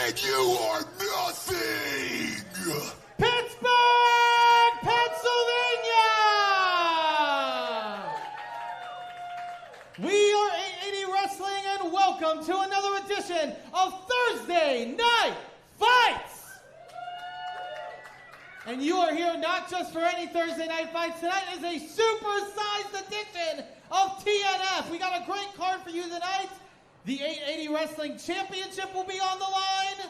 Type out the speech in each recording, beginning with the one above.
And you are nothing! Pittsburgh, Pennsylvania! We are 880 Wrestling, and welcome to another edition of Thursday Night Fights! And you are here not just for any Thursday Night Fights. Tonight is a supersized edition of TNF. We got a great card for you tonight. The 880 Wrestling Championship will be on the line.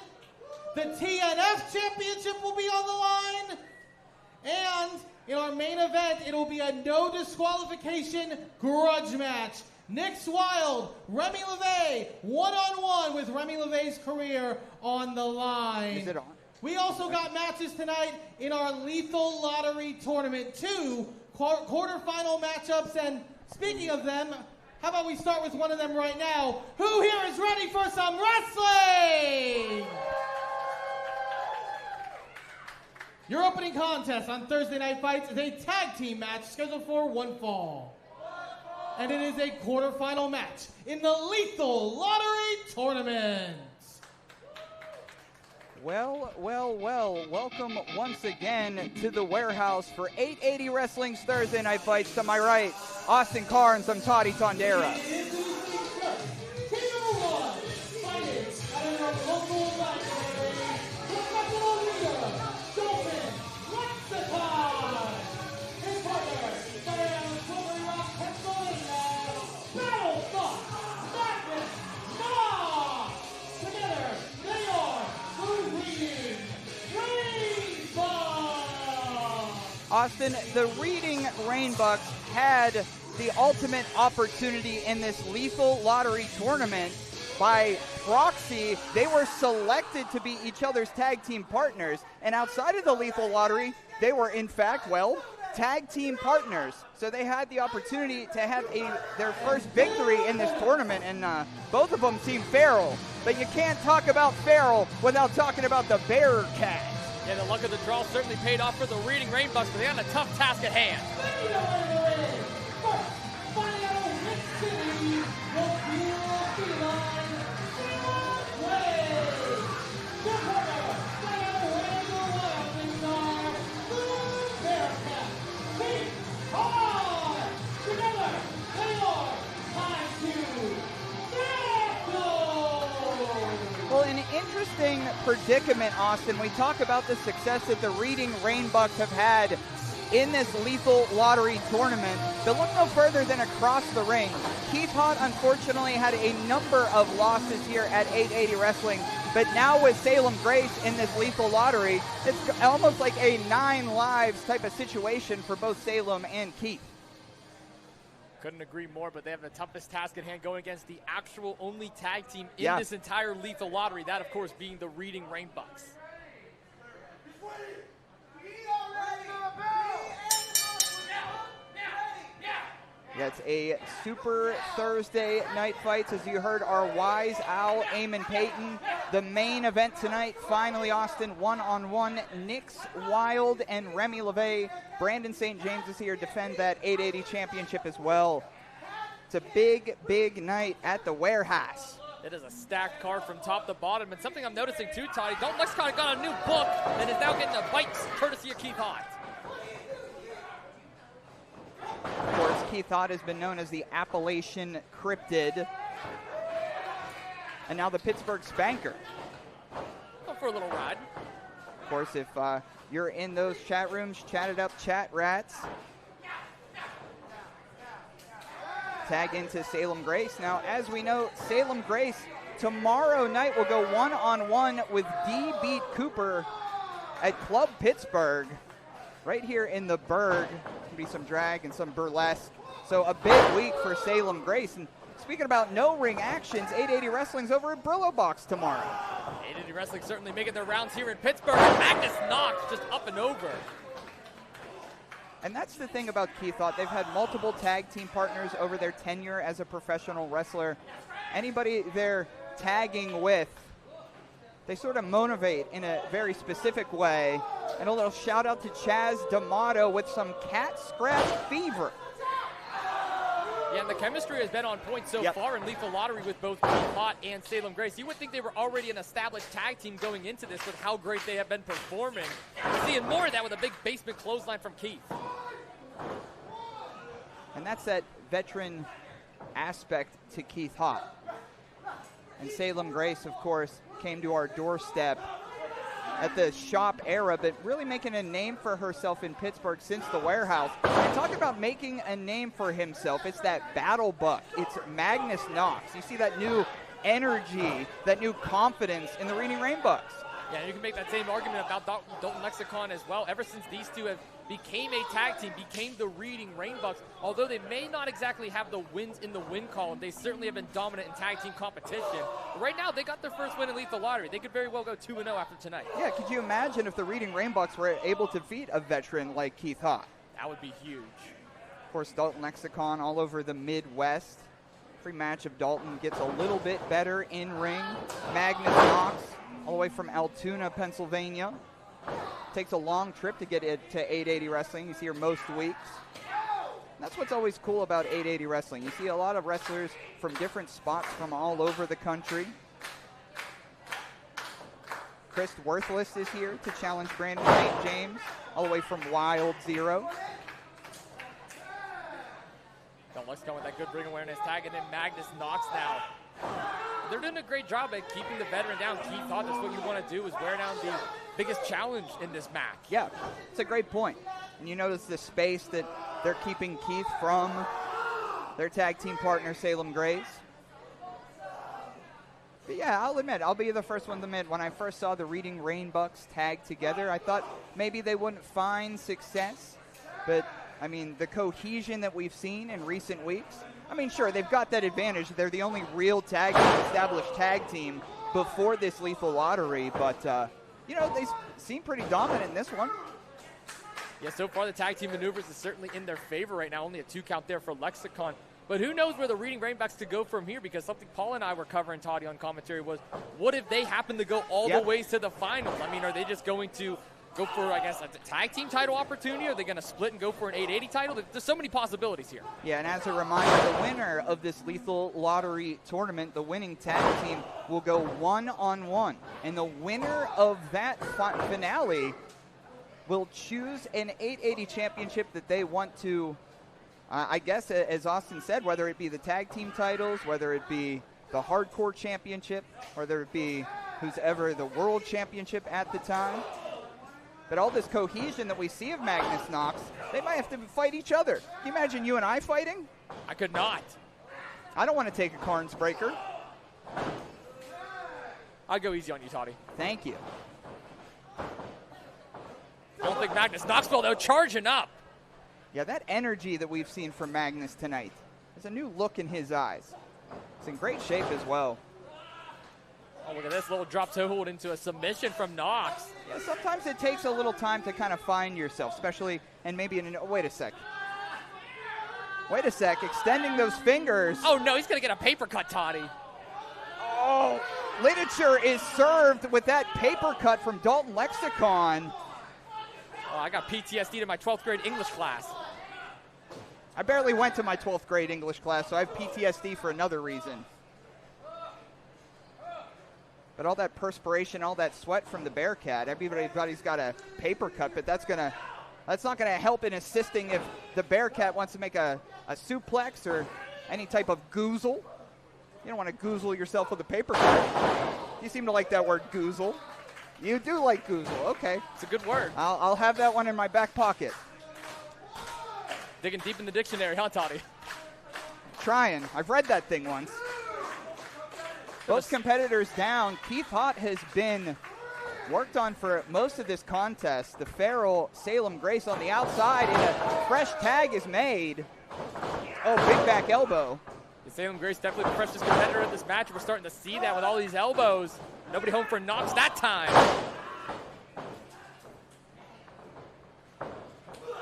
The TNF Championship will be on the line. And in our main event, it will be a no disqualification grudge match. Nick's Wild, Remy LeVay, one-on-one with Remy LeVay's career on the line. Is it on? We also got matches tonight in our Lethal Lottery Tournament. 2 quarterfinal matchups. And speaking of them, how about we start with one of them right now? Who here is ready for some wrestling? Your opening contest on Thursday Night Fights is a tag team match scheduled for one fall. And it is a quarterfinal match in the Lethal Lottery Tournament. Well, welcome once again to the warehouse for 880 Wrestling's Thursday Night Fights. To my right, Austin Carnes, I'm Toddy Tondera. Austin, the Reading Rainbucks had the ultimate opportunity in this Lethal Lottery Tournament. By proxy, they were selected to be each other's tag team partners. And outside of the Lethal Lottery, they were, in fact, tag team partners. So they had the opportunity to have their first victory in this tournament. And both of them seem feral. But you can't talk about feral without talking about the Bearcats. Yeah, the luck of the draw certainly paid off for the Reading Rainbucks, but they had a tough task at hand. Well, an interesting predicament, Austin. We talk about the success that the Reading Rainbucks have had in this Lethal Lottery Tournament, but look no further than across the ring. Haught unfortunately had a number of losses here at 880 Wrestling, but now with Salem Grace in this Lethal Lottery, it's almost like a 9 lives type of situation for both Salem and Keith. Couldn't agree more, but they have the toughest task at hand going against the actual only tag team in this entire Lethal Lottery, that of course being the Reading Rainbucks. Yeah, it's a super Thursday Night Fights. As you heard, our Wise Owl, Eamon Payton. The main event tonight, finally, Austin, one-on-one. Nick's Wild and Remy LeVay. Brandon St. James is here to defend that 880 championship as well. It's a big, big night at the warehouse. It is a stacked card from top to bottom, and something I'm noticing too, Toddy, Dalton Lexicon got a new book and is now getting a bite courtesy of Keith Haught. Of course, Keith Haught has been known as the Appalachian Cryptid. And now the Pittsburgh Spanker. Go for a little ride. Of course, if you're in those chat rooms, chat it up, chat rats. Tag into Salem Grace. Now, as we know, Salem Grace tomorrow night will go one-on-one with DBeat Cooper at Club Pittsburgh. Right here in the Berg. Be some drag and some burlesque. So a big week for Salem Grace. And Speaking about no ring actions, 880 Wrestling's over at Brillo Box tomorrow. 880 Wrestling certainly making their rounds here in Pittsburgh. And Magnus Knox just up and over. And that's the thing about Keith Haught. They've had multiple tag team partners over their tenure as a professional wrestler. Anybody they're tagging with, they sort of motivate in a very specific way. And a little shout out to Chaz D'Amato with some cat scratch fever. Yeah, and the chemistry has been on point so far in Lethal Lottery with both Keith Haught and Salem Grace. You would think they were already an established tag team going into this with how great they have been performing. We're seeing more of that with a big basement clothesline from Keith. And that's that veteran aspect to Keith Haught. And Salem Grace, of course, came to our doorstep at the shop era, but really making a name for herself in Pittsburgh since the warehouse. And talking about making a name for himself, it's that battle buck. It's Magnus Knox. You see that new energy, that new confidence in the Reading Rainbucks. Yeah, you can make that same argument about Dalton Lexicon as well. Ever since these two have became a tag team, became the Reading Rainbucks, although they may not exactly have the wins in the win column, they certainly have been dominant in tag team competition. Right now, they got their first win in Lethal Lottery. They could very well go 2-0 after tonight. Yeah, could you imagine if the Reading Rainbucks were able to defeat a veteran like Keith Haught? That would be huge. Of course, Dalton Lexicon all over the Midwest. Every match of Dalton gets a little bit better in ring. Magnus Knox, all the way from Altoona, Pennsylvania. Takes a long trip to get it to 880 Wrestling. He's here most weeks. That's what's always cool about 880 Wrestling. You see a lot of wrestlers from different spots from all over the country. Krist Worthless is here to challenge Brandon St. James, all the way from Wild Zero. Lexicon with that good ring awareness tag, and then Magnus Knox now. They're doing a great job at keeping the veteran down. Keith Haught, that's what you want to do, is wear down the biggest challenge in this match. Yeah, it's a great point. And you notice the space that they're keeping Keith from their tag team partner, Salem Grace. But yeah, I'll admit, I'll be the first one to admit, when I first saw the Reading Rainbucks tag together, I thought maybe they wouldn't find success. But, I mean, the cohesion that we've seen in recent weeks, I mean, sure, they've got that advantage. They're the only real established tag team before this Lethal Lottery. But, you know, they seem pretty dominant in this one. Yeah, so far the tag team maneuvers is certainly in their favor right now. Only a 2 count there for Lexicon. But who knows where the Reading Rainbucks could go from here, because something Paul and I were covering, Toddy, on commentary was, what if they happen to go all the ways to the finals? I mean, are they just going to go for, I guess, a tag team title opportunity? Are they going to split and go for an 880 title? There's so many possibilities here. Yeah, and as a reminder, the winner of this Lethal Lottery tournament, the winning tag team, will go 1-on-1. And the winner of that finale will choose an 880 championship that they want to, I guess, as Austin said, whether it be the tag team titles, whether it be the hardcore championship, whether it be who's ever the world championship at the time. But all this cohesion that we see of Magnus Knox, they might have to fight each other. Can you imagine you and I fighting? I could not. I don't want to take a Carnes breaker. I'll go easy on you, Toddy. Thank you. I don't think Magnus Knox will, though, charging up. Yeah, that energy that we've seen from Magnus tonight. There's a new look in his eyes. It's in great shape as well. Oh, look at this little drop toe hold into a submission from Knox. Yeah, sometimes it takes a little time to kind of find yourself, especially, and maybe in oh, wait a sec. Wait a sec, extending those fingers. Oh, no, he's going to get a paper cut, Toddy. Oh, literature is served with that paper cut from Dalton Lexicon. Oh, I got PTSD to my 12th grade English class. I barely went to my 12th grade English class, so I have PTSD for another reason. But all that perspiration, all that sweat from the Bearcat, everybody's got a paper cut, but that's not gonna help in assisting if the Bearcat wants to make a suplex or any type of goozle. You don't want to goozle yourself with a paper cut. You seem to like that word, goozle. You do like goozle, okay. It's a good word. I'll have that one in my back pocket. Digging deep in the dictionary, huh, Toddy? Trying. I've read that thing once. Both competitors down. Keith Haught has been worked on for most of this contest. The feral Salem Grace on the outside, and a fresh tag is made. Oh, big back elbow. Salem Grace definitely the freshest competitor in this match. We're starting to see that with all these elbows. Nobody home for Knox that time.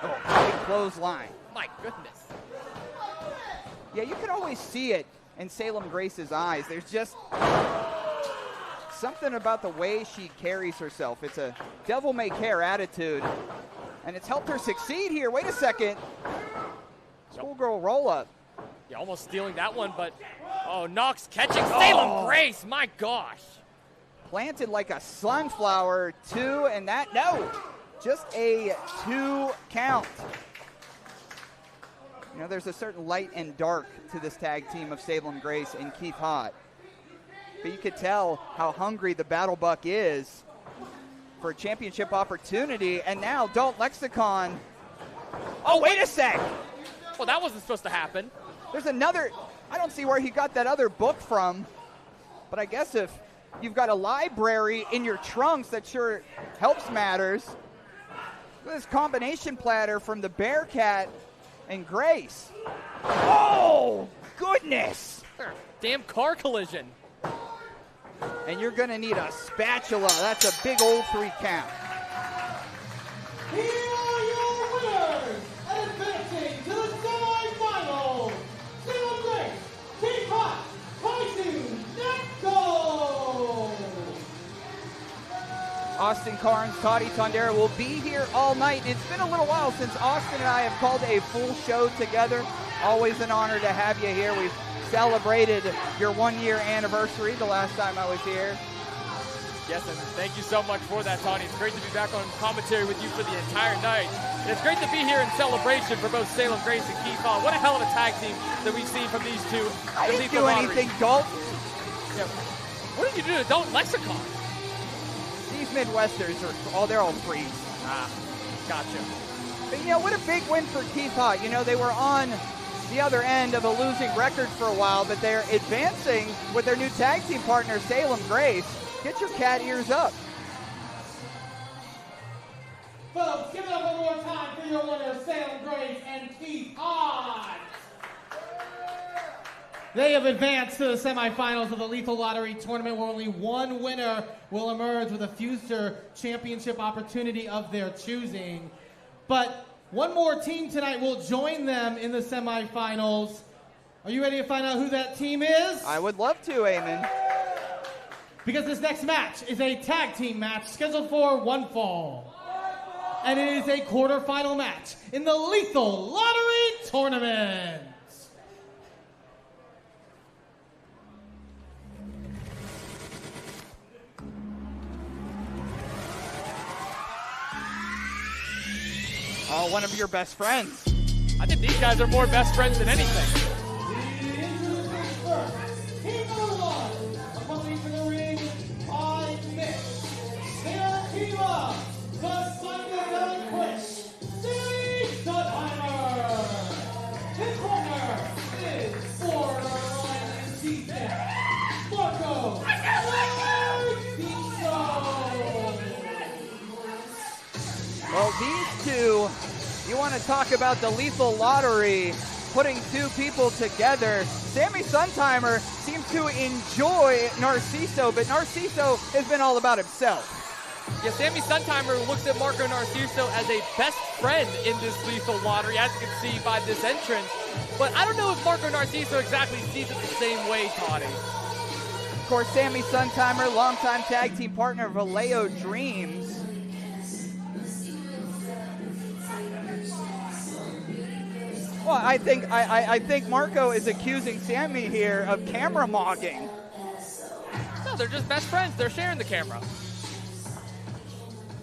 Oh, big clothesline. My goodness. Yeah, you can always see it in Salem Grace's eyes. There's just something about the way she carries herself. It's a devil-may-care attitude, and it's helped her succeed here. Wait a second. Schoolgirl roll-up. Yeah, almost stealing that one, but oh, Knox catching Salem Grace. My gosh. Planted like a sunflower, 2, and that, no, just a 2 count. You know, there's a certain light and dark to this tag team of Salem Grace and Keith Haught. But you could tell how hungry the Battle Buck is for a championship opportunity. And now Dalton Lexicon. Oh, wait a sec. Well, that wasn't supposed to happen. There's another. I don't see where he got that other book from. But I guess if you've got a library in your trunks, that sure helps matters. Look at this combination platter from the Bearcat and Grace. Oh, goodness. Damn car collision. And you're going to need a spatula. That's a big old 3 count. Here are your winners and advancing to the semifinals. Salem Grace, Keith Haught, Kaiju, Neko. Austin Carnes, Toddy Tondera will be here all night. It's been a little while since Austin and I have called a full show together. Always an honor to have you here. We've celebrated your 1-year anniversary the last time I was here. Yes, and thank you so much for that, Tony. It's great to be back on commentary with you for the entire night. And it's great to be here in celebration for both Salem Grace and Keith Haught. What a hell of a tag team that we've seen from these two. I didn't do anything, Dalton. Yeah. What did you do to Dalton Lexicon? These Midwesters they're all freaks. Gotcha. But you know, what a big win for Keith Haught. You know, they were on the other end of a losing record for a while, but they're advancing with their new tag team partner, Salem Grace. Get your cat ears up. Folks, give it up one more time for your winners, Salem Grace and Keith Haught. They have advanced to the semifinals of the Lethal Lottery tournament, where only one winner will emerge with a future championship opportunity of their choosing. But one more team tonight will join them in the semifinals. Are you ready to find out who that team is? I would love to, Eamon. Because this next match is a tag team match scheduled for one fall. And it is a quarterfinal match in the Lethal Lottery tournament. Oh, one of your best friends. I think these guys are more best friends than anything. Team number 1, coming to the ring by Mitch. Their team up, the Suntheimer Quick, Suntheimer. His partner is borderline DJ, Marco. Well, these two, you want to talk about the Lethal Lottery, putting two people together. Sami Suntheimer seems to enjoy Narcisso, but Narcisso has been all about himself. Yeah, Sami Suntheimer looks at Marco Narciso as a best friend in this Lethal Lottery, as you can see by this entrance. But I don't know if Marco Narciso exactly sees it the same way, Toddy. Of course, Sami Suntheimer, longtime tag team partner of Vallejo Dreams. Well, I think Marco is accusing Sami here of camera mogging. No, they're just best friends. They're sharing the camera.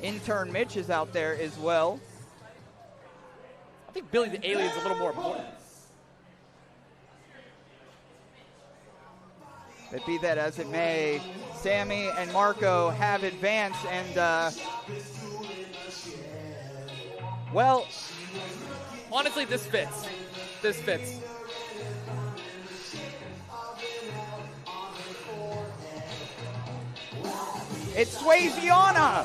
Intern Mitch is out there as well. I think Billy the Alien's a little more important. But be that as it may, Sami and Marco have advanced, and well, honestly, this fits. This fits. It's Swayze-iana.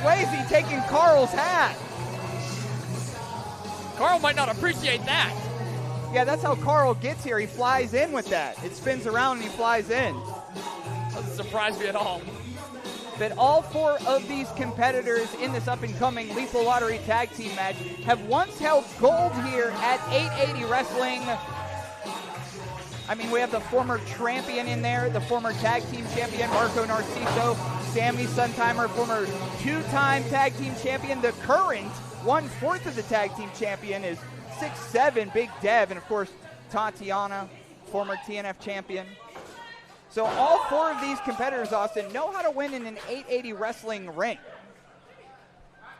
Swayze taking Carl's hat. Carl might not appreciate that. Yeah, that's how Carl gets here. He flies in with that. It spins around and he flies in. Doesn't surprise me at all. But all 4 of these competitors in this up-and-coming Lethal Lottery Tag Team match have once held gold here at 880 Wrestling. I mean, we have the former champion in there, the former tag team champion, Marco Narciso, Sami Suntheimer, former 2-time tag team champion. The current 1/4 of the tag team champion is 6'7", Big Dev, and of course, Tatiana, former TNF champion. So all 4 of these competitors, Austin, know how to win in an 880 wrestling ring.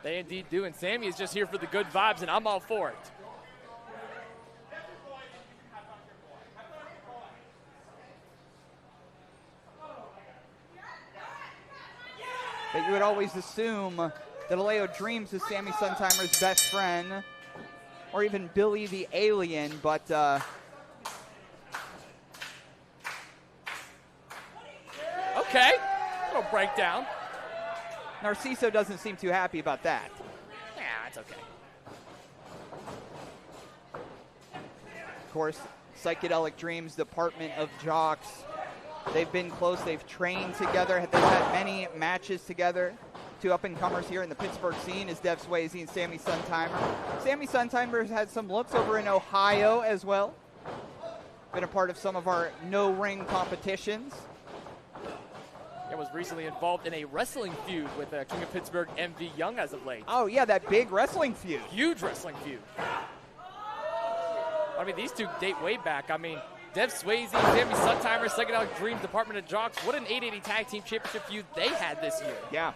They indeed do, and Sami is just here for the good vibes, and I'm all for it. But you would always assume that Aleo Dreams is Sami Suntheimer's best friend, or even Billy the Alien, but okay, little breakdown. Narciso doesn't seem too happy about that. Yeah, it's okay. Of course, Psychedelic Dreams Department of Jocks. They've been close. They've trained together. They've had many matches together. 2 up-and-comers here in the Pittsburgh scene is Dev Swayze and Sami Suntheimer. Sami Suntheimer has had some looks over in Ohio as well. Been a part of some of our no-ring competitions. He was recently involved in a wrestling feud with King of Pittsburgh, MV Young, as of late. Oh, yeah, that big wrestling feud. Huge wrestling feud. I mean, these 2 date way back. I mean, Dev Swayze, Sami Suntheimer, Psychedelic Dreams, Department of Jocks. What an 880 Tag Team Championship feud they had this year. Yeah.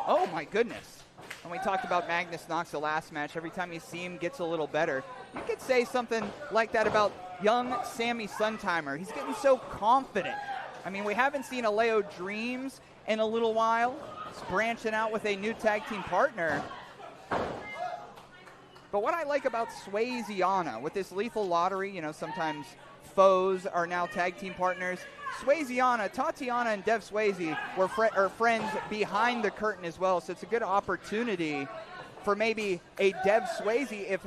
Oh, my goodness. And we talked about Magnus Knox the last match. Every time you see him, gets a little better. You could say something like that about young Sami Suntheimer. He's getting so confident. I mean, we haven't seen Aleo Dreams in a little while. He's branching out with a new tag team partner. But what I like about Swayziana, with this Lethal Lottery, you know, sometimes foes are now tag team partners. Swayziana, Tatiana, and Dev Swayze are friends behind the curtain as well, so it's a good opportunity for maybe a Dev Swayze if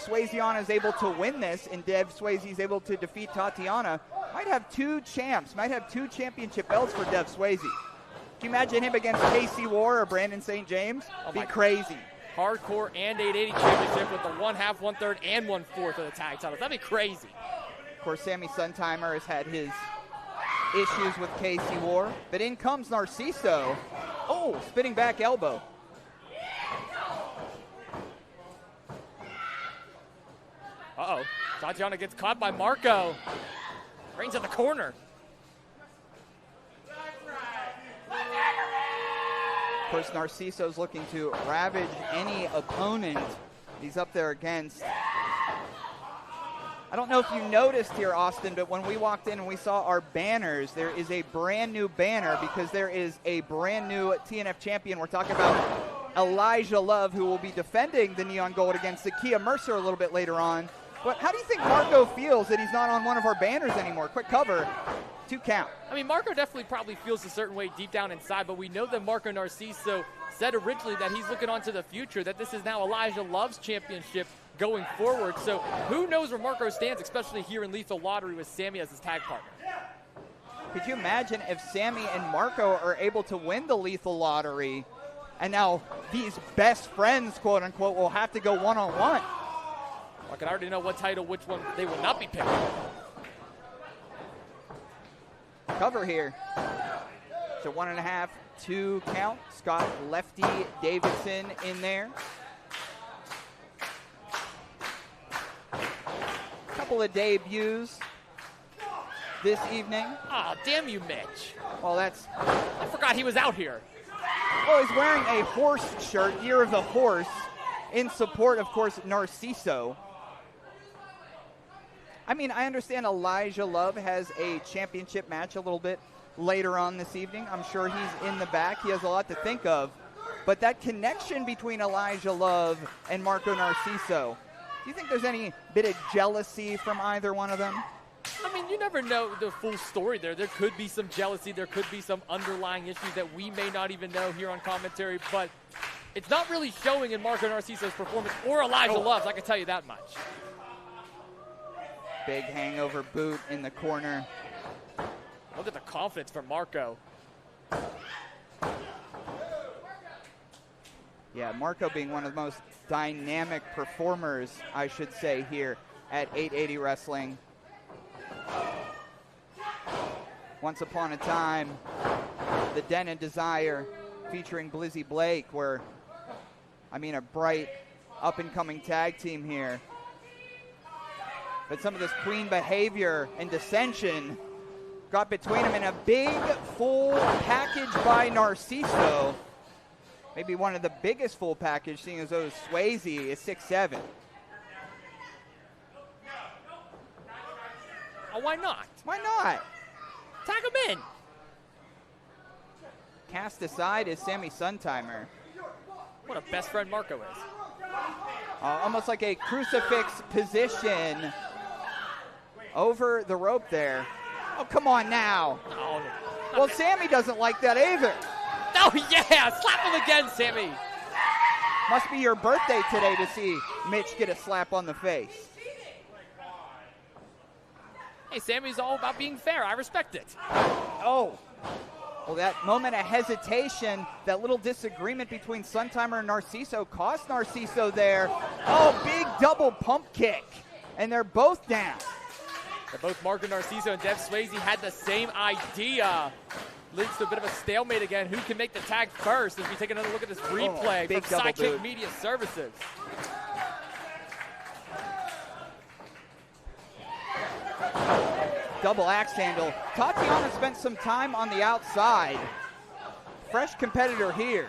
Swayziana is able to win this and Dev Swayze is able to defeat Tatiana. Might have 2 champs, might have 2 championship belts for Dev Swayze. Can you imagine him against Casey War or Brandon St. James? Be crazy. Hardcore and 880 championship with the 1/2, 1/3, and 1/4 of the tag titles. That'd be crazy. Of course, Sami Suntheimer has had his issues with Casey War, but in comes Narciso. Oh, spinning back elbow. Uh-oh. Tatiana gets caught by Marco. Reigns at the corner. Of course, Narciso's looking to ravage any opponent he's up there against. I don't know if you noticed here, Austin, but when we walked in and we saw our banners, there is a brand new banner because there is a brand new TNF champion. We're talking about Elijah Love, who will be defending the Neon Gold against Zakeia Mercer a little bit later on. But how do you think Marco feels that he's not on one of our banners anymore? Quick cover, 2 count. I mean, Marco definitely probably feels a certain way deep down inside, but we know that Marco Narciso said originally that he's looking onto the future, that this is now Elijah Love's championship going forward. So who knows where Marco stands, especially here in Lethal Lottery with Sami as his tag partner. Could you imagine if Sami and Marco are able to win the Lethal Lottery, and now these best friends, quote unquote, will have to go one-on-one? I can already know what title, which one they will not be picking. Cover here. So 1.5, 2 count. Scott Lefty Davidson in there. Couple of debuts this evening. Oh, damn you, Mitch. Well, that's... I forgot he was out here. Well, he's wearing a horse shirt, Year of the Horse, in support, of course, Narciso. I mean, I understand Elijah Love has a championship match a little bit later on this evening. I'm sure he's in the back. He has a lot to think of. But that connection between Elijah Love and Marco Narciso, do you think there's any bit of jealousy from either one of them? I mean, you never know the full story there. There could be some jealousy. There could be some underlying issues that we may not even know here on commentary, but it's not really showing in Marco Narcisso's performance or Elijah Love's, I can tell you that much. Big hangover boot in the corner. Look at the confidence from Marco. Yeah, Marco being one of the most dynamic performers, I should say, here at 880 Wrestling. Once upon a time, the Den of Desire featuring Blizzy Blake were, I mean, a bright up-and-coming tag team here. But some of this queen behavior and dissension got between them in a big, full package by Narcisso. Maybe one of the biggest full package, seeing as though Swayze is 6'7". Oh, why not? Why not? Tag him in. Cast aside is Sami Suntheimer. What a best friend Marco is. Almost like a crucifix position over the rope there. Oh, come on now. Oh, Well, Sami doesn't like that either. oh yeah, slap him again, Sami. Must be your birthday today to see Mitch get a slap on the face. Hey, Sami's all about being fair. I respect it. Oh. Well, that moment of hesitation, that little disagreement between Suntheimer and Narcisso cost Narcisso there. Oh, big double pump kick. And they're both down. Both Marco Narcisso and Dev Swayze had the same idea. Leads to a bit of a stalemate again. Who can make the tag first as we take another look at this replay big from double Sidekick boot. Media Services. Double axe handle. Tatiana spent some time on the outside. Fresh competitor here.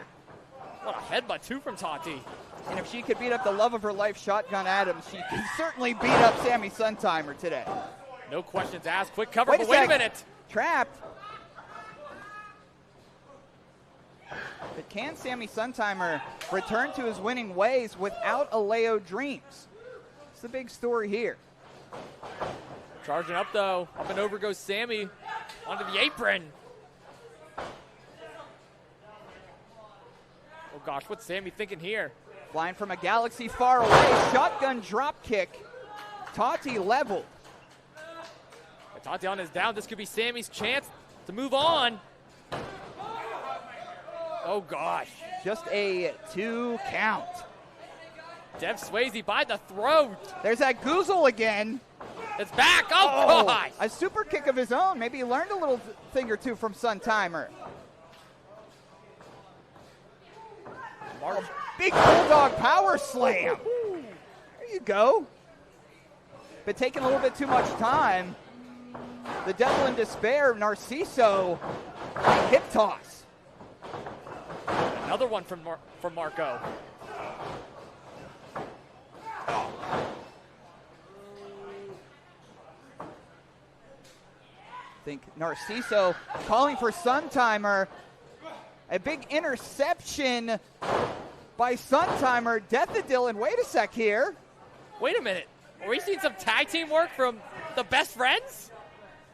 What a headbutt, too, from Tati. And if she could beat up the love of her life, Shotgun Adams, she can certainly beat up Sami Suntheimer today. No questions asked. Quick cover, Wait but a wait a sec. minute. Trapped. But can Sami Suntheimer return to his winning ways without a Leo Dreams? It's the big story here. Charging up, though. Up and over goes Sami onto the apron. Oh, gosh, what's Sami thinking here? Flying from a galaxy far away. Shotgun drop kick. Tati leveled. Tatiana is down. This could be Sami's chance to move on. Oh, gosh. Just a 2 count. Dev Swayze by the throat. There's that Goozle again. It's back. Oh, gosh. A super kick of his own. Maybe he learned a little thing or two from Suntheimer. Big Bulldog power slam. There you go. But taking a little bit too much time. The Devil in Despair, Narcisso, hip toss. Another one from Marco. I think Narcisso calling for Suntheimer. A big interception by Suntheimer. Death of Dylan. Wait a sec here. Wait a minute. Are we seeing some tag team work from the best friends?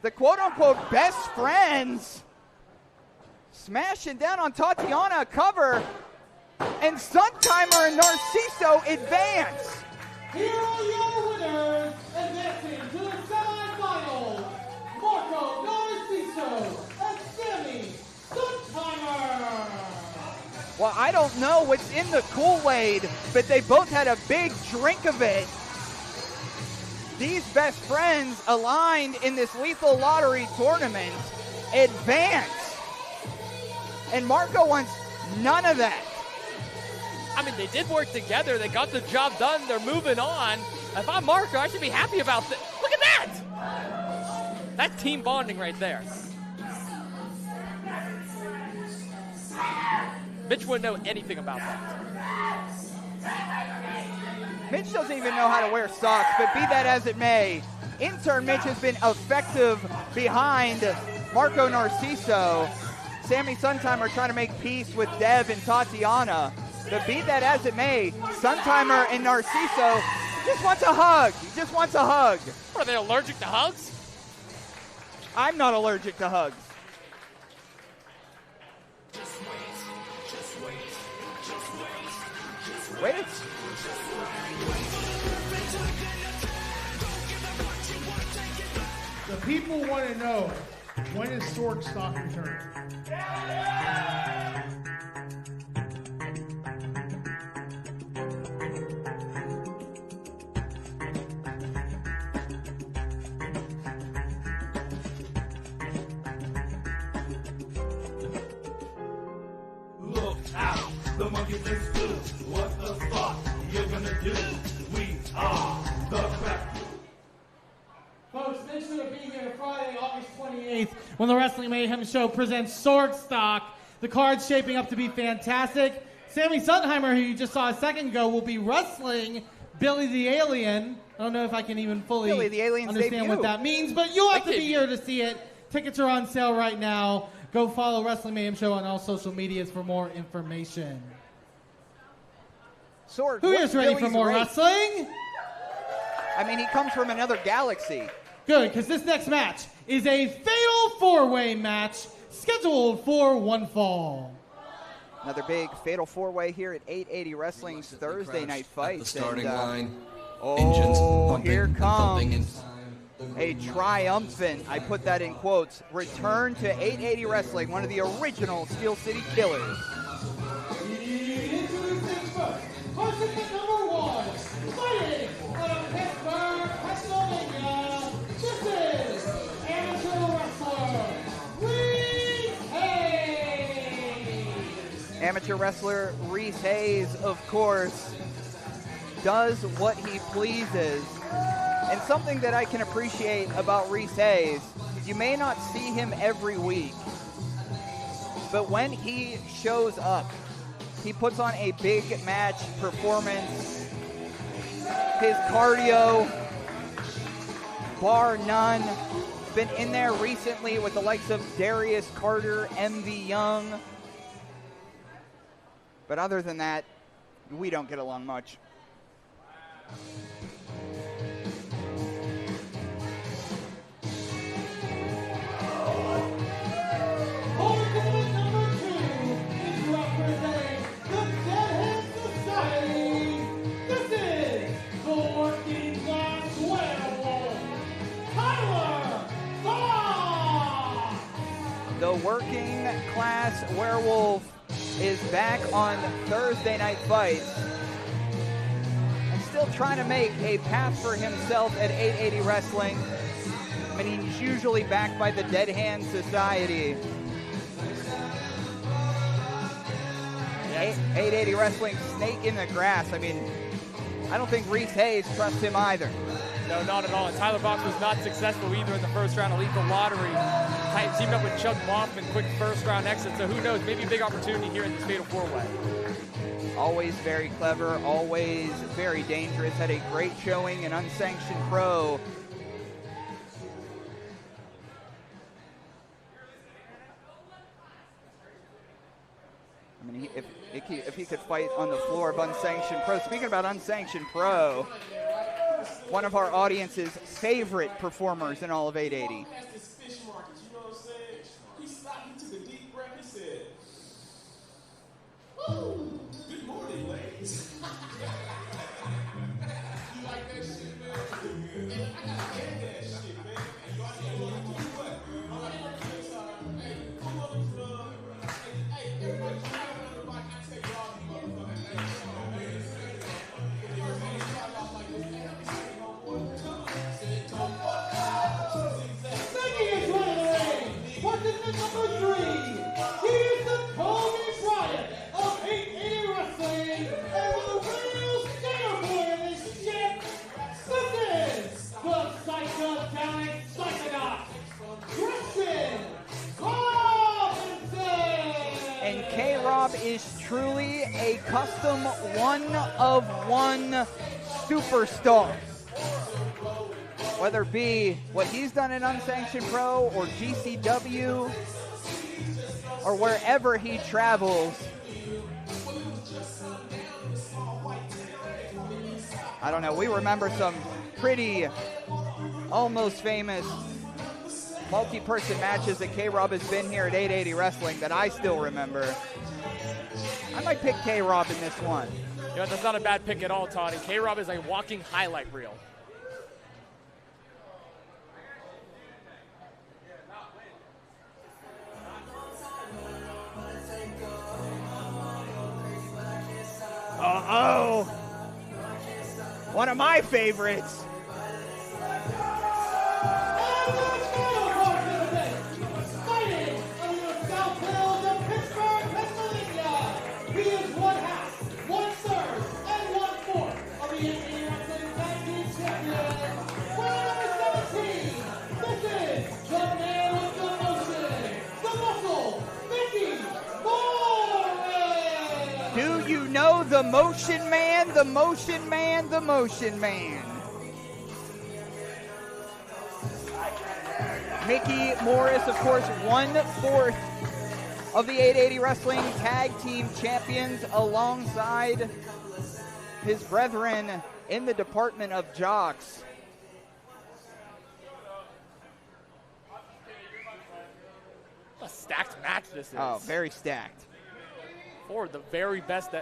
The quote-unquote best friends smashing down on Tatiana, cover, and Suntheimer and Narcisso advance. Here are your winners, advancing to the semifinals, Marco Narciso and Sami Suntheimer. Well, I don't know what's in the Kool-Aid, but they both had a big drink of it. These best friends aligned in this lethal lottery tournament advance. And Marco wants none of that. I mean, they did work together. They got the job done. They're moving on. If I'm Marco, I should be happy about this. Look at that! That's team bonding right there. Mitch wouldn't know anything about that. Mitch doesn't even know how to wear socks, but be that as it may, intern Mitch has been effective behind Marco Narciso. Sami Suntheimer trying to make peace with Dev and Tatiana. But be that as it may, Suntheimer and Narciso just wants a hug. He just wants a hug. What, are they allergic to hugs? I'm not allergic to hugs. Wait. The people want to know, when is Sword Stock returning? Look out, the monkey is loose. What the fuck you gonna do? We are the crack. Folks, make sure to be here Friday, August 28th, when the Wrestling Mayhem Show presents Sword Stock. The card's shaping up to be fantastic. Sami Suntheimer, who you just saw a second ago, will be wrestling Billy the Alien. I don't know if I can even fully understand debut. what that means, but you'll have to be here to see it. Tickets are on sale right now. Go follow Wrestling Mayhem Show on all social medias for more information. Sword, Who is ready for more wrestling? I mean, he comes from another galaxy. Good, because this next match is a fatal four-way match scheduled for one fall. Another big fatal four-way here at 880 Wrestling's Thursday night fight. The starting line. Oh, pumping, here pumping in comes time. a triumphant, I put that in quotes, return to 880 Wrestling, one of the original Steel City Killers. Introducing first, participant number one, fighting out of Pittsburgh, Pennsylvania. This is amateur wrestler Reese Hayes. Amateur wrestler Reese Hayes, of course, does what he pleases. And something that I can appreciate about Reese Hayes, you may not see him every week, but when he shows up, he puts on a big match performance. His cardio, bar none. Been in there recently with the likes of Darius Carter, MV Young. But other than that, we don't get along much. Opponent number two is representing the Deadhead Society. This is the working class werewolf, Tyler Fox. The working class werewolf is back on Thursday Night Fights and still trying to make a path for himself at 880 Wrestling. I mean, he's usually backed by the Dead Hand Society. 880 Wrestling, snake in the grass. I mean, I don't think Reese Hayes trusts him either. No, not at all. And Tyler Fox was not successful either in the first round of Lethal Lottery. Teamed up with Chug Moffman, quick first round exit. So who knows, maybe a big opportunity here in this fatal four-way. Always very clever, always very dangerous. Had a great showing in Unsanctioned Pro. I mean, if he could fight on the floor of Unsanctioned Pro. Speaking about Unsanctioned Pro, one of our audience's favorite performers in all of 880. Good morning, ladies. You like that shit, man? I get that shit, man. And you already know what? I'm like, hey, come on, hey, everybody, I take all these motherfuckers. Micky is winning. Participant number three. He is the Tony Bryant of 880 Wrestling and the real skater boy of this shit. This is the psychedelic psychonaut, Kristian Robinson. And K-Rob is truly a custom one-of-one superstar. Whether it be what he's done in Unsanctioned Pro or GCW or wherever he travels, I don't know, we remember some pretty almost famous multi-person matches that K-Rob has been here at 880 Wrestling that I still remember. I might pick K-Rob in this one. You know, that's not a bad pick at all, Toddy. K-Rob is a walking highlight reel. Uh-oh. One of my favorites. Fighting from the South Hills of Pittsburgh, Pennsylvania. He is 1/2, 1/3, and 1/4 of the 880 Wrestling Tag Team Champions. Winner number 17. This is the man with the motion, the muscle, Micky Morris. Do you know the Motion Man, the Motion Man, the Motion Man? Micky Morris, of course, 1/4 of the 880 Wrestling Tag Team Champions alongside his brethren in the department of jocks. A stacked match this is. Oh, very stacked. For the very best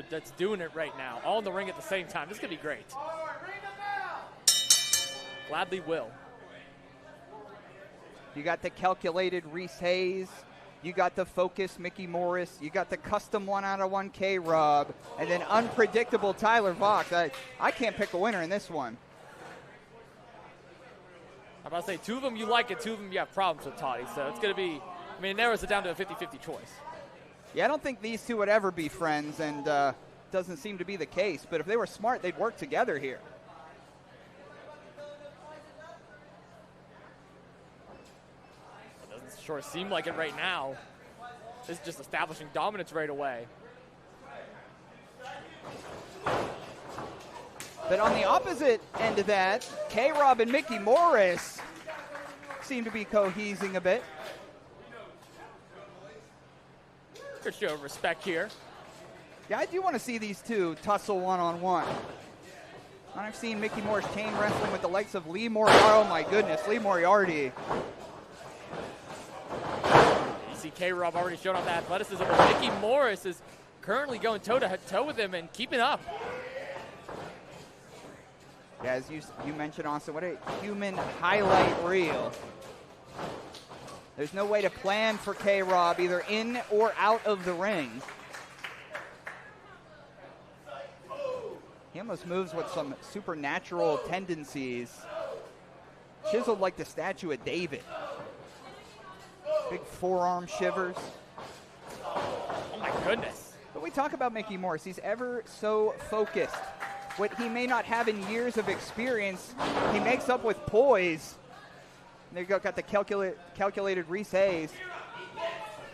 that's doing it right now. All in the ring at the same time. This could be great. Gladly will. You got the calculated Reese Hayes. You got the focused Micky Morris. You got the custom 1-out-of-1 K-Rob. And then unpredictable Tyler Vox. I can't pick a winner in this one. I'm about to say, 2 of them you like and 2 of them you have problems with, Toddy. So it's going to be, I mean, it narrows it down to a 50-50 choice. Yeah, I don't think these two would ever be friends, and doesn't seem to be the case. But if they were smart, they'd work together here. It doesn't sure seem like it right now. This is just establishing dominance right away. But on the opposite end of that, K-Rob and Micky Morris seem to be cohesing a bit. Good show of respect here. Yeah, I do want to see these two tussle one-on-one. I've seen Micky Morris chain wrestling with the likes of Lee Moriarty. Oh my goodness, Lee Moriarty. You see K-Rob already showed off that athleticism, but Micky Morris is currently going toe-to-toe with him and keeping up. Yeah, as you mentioned, Austin, what a human highlight reel. There's no way to plan for K-Rob either in or out of the ring. He almost moves with some supernatural tendencies. Chiseled like the statue of David. Big forearm shivers. Oh my goodness. But we talk about Micky Morris. He's ever so focused. What he may not have in years of experience, he makes up with poise. There you go, got the calculated Reese Hayes.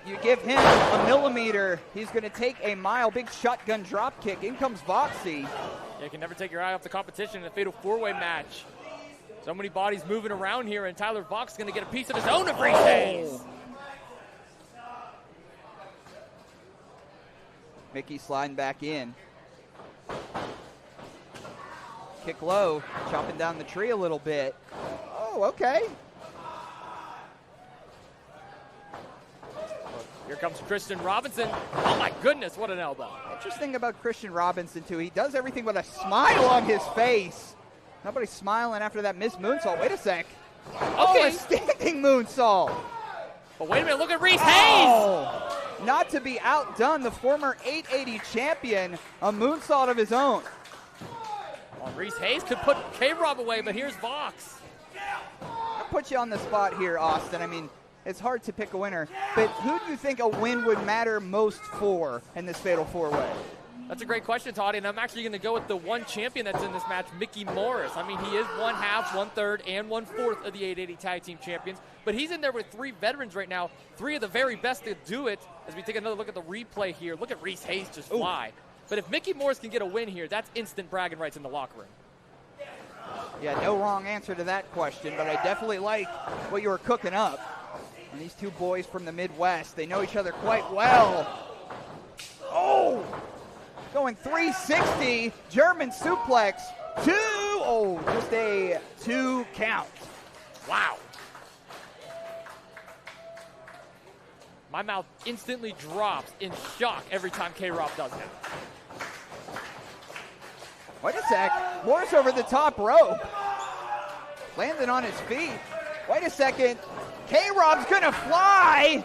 You give him a millimeter, he's going to take a mile. Big shotgun drop kick. In comes Voxy. Yeah, you can never take your eye off the competition in a fatal 4-way match. So many bodies moving around here, and Tyler Vox is going to get a piece of his own of Reese Hayes. Micky sliding back in. Kick low, chopping down the tree a little bit. Oh, okay. Here comes Kristian Robinson. Oh my goodness, what an elbow. Interesting about Kristian Robinson too, he does everything with a smile on his face. Nobody's smiling after that missed moonsault. Wait a sec. Okay. Oh, a standing moonsault. But wait a minute, look at Reese Hayes. Oh, not to be outdone, the former 880 champion, a moonsault of his own. Well, Reese Hayes could put K-Rob away, but here's Vox. I'll put you on the spot here, Austin. I mean, it's hard to pick a winner, but who do you think a win would matter most for in this fatal 4-way? That's a great question, Toddy, and I'm actually going to go with the one champion that's in this match, Micky Morris. I mean, he is 1/2, 1/3, and 1/4 of the 880 Tag Team Champions, but he's in there with 3 veterans right now, 3 of the very best to do it. As we take another look at the replay here, look at Reese Hayes just fly. But if Micky Morris can get a win here, that's instant bragging rights in the locker room. Yeah, no wrong answer to that question, but I definitely like what you were cooking up. And these two boys from the Midwest, they know each other quite well. Oh! Going 360, German suplex, 2. Oh, just a 2 count. Wow. My mouth instantly drops in shock every time K-Rob does that. Wait a sec. Morris over the top rope. Landing on his feet. Wait a second. K-Rob's gonna fly.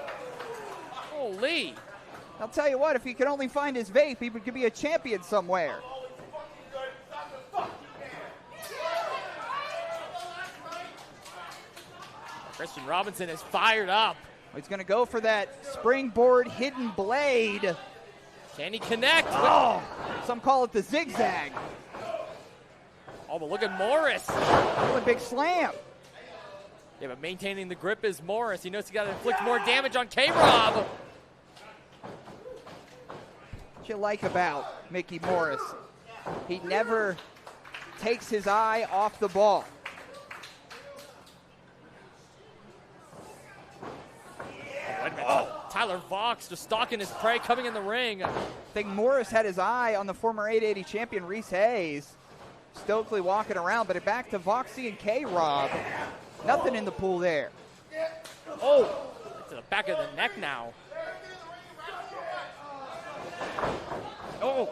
Holy. I'll tell you what, if he could only find his vape, he could be a champion somewhere. Kristian Robinson is fired up. He's going to go for that springboard hidden blade. Can he connect? Oh, some call it the zigzag. Oh, but look at Morris. Oh, a big slam. Yeah, but maintaining the grip is Morris. He knows he got to inflict more damage on K-Rob. What you like about Micky Morris? He never takes his eye off the ball. Oh, Tyler Vox just stalking his prey, coming in the ring. I think Morris had his eye on the former 880 champion Reese Hayes. Stokely walking around, but back to Voxy and K-Rob. Nothing in the pool there. Oh, to the back of the neck now. Oh.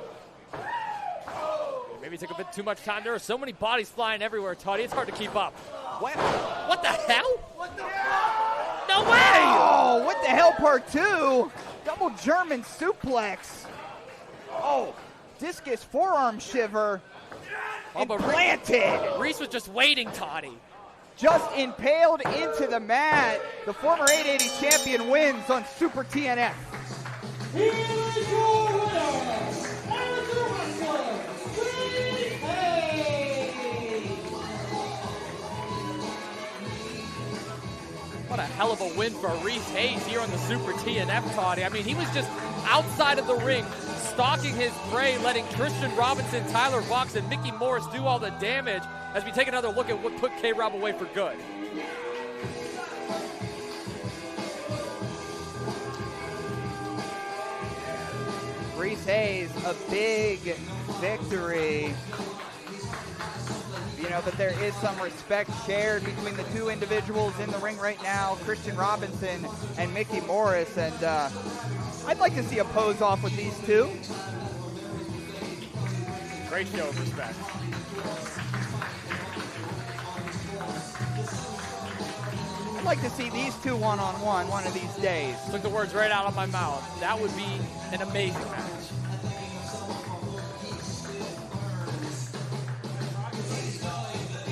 Maybe took a bit too much time. There are so many bodies flying everywhere, Toddy. It's hard to keep up. What the hell? What the hell? No way! Oh, what the hell, part two? Double German suplex. Oh, discus forearm shiver. Oh, but planted. Reese was just waiting, Toddy. Just impaled into the mat. The former 880 champion wins on Super TNF. Here is your winner, amateur wrestler, Reese Hayes. What a hell of a win for Reese Hayes here on the Super TNF, Toddy. I mean, he was just outside of the ring, stalking his prey, letting Kristian Robinson, Tyler Vox, and Micky Morris do all the damage as we take another look at what put K-Rob away for good. Reese Hayes, a big victory. You know, but there is some respect shared between the two individuals in the ring right now, Kristian Robinson and Micky Morris, and I'd like to see a pose off with these two. Great show of respect. I'd like to see these two one-on-one one of these days. Took the words right out of my mouth. That would be an amazing match.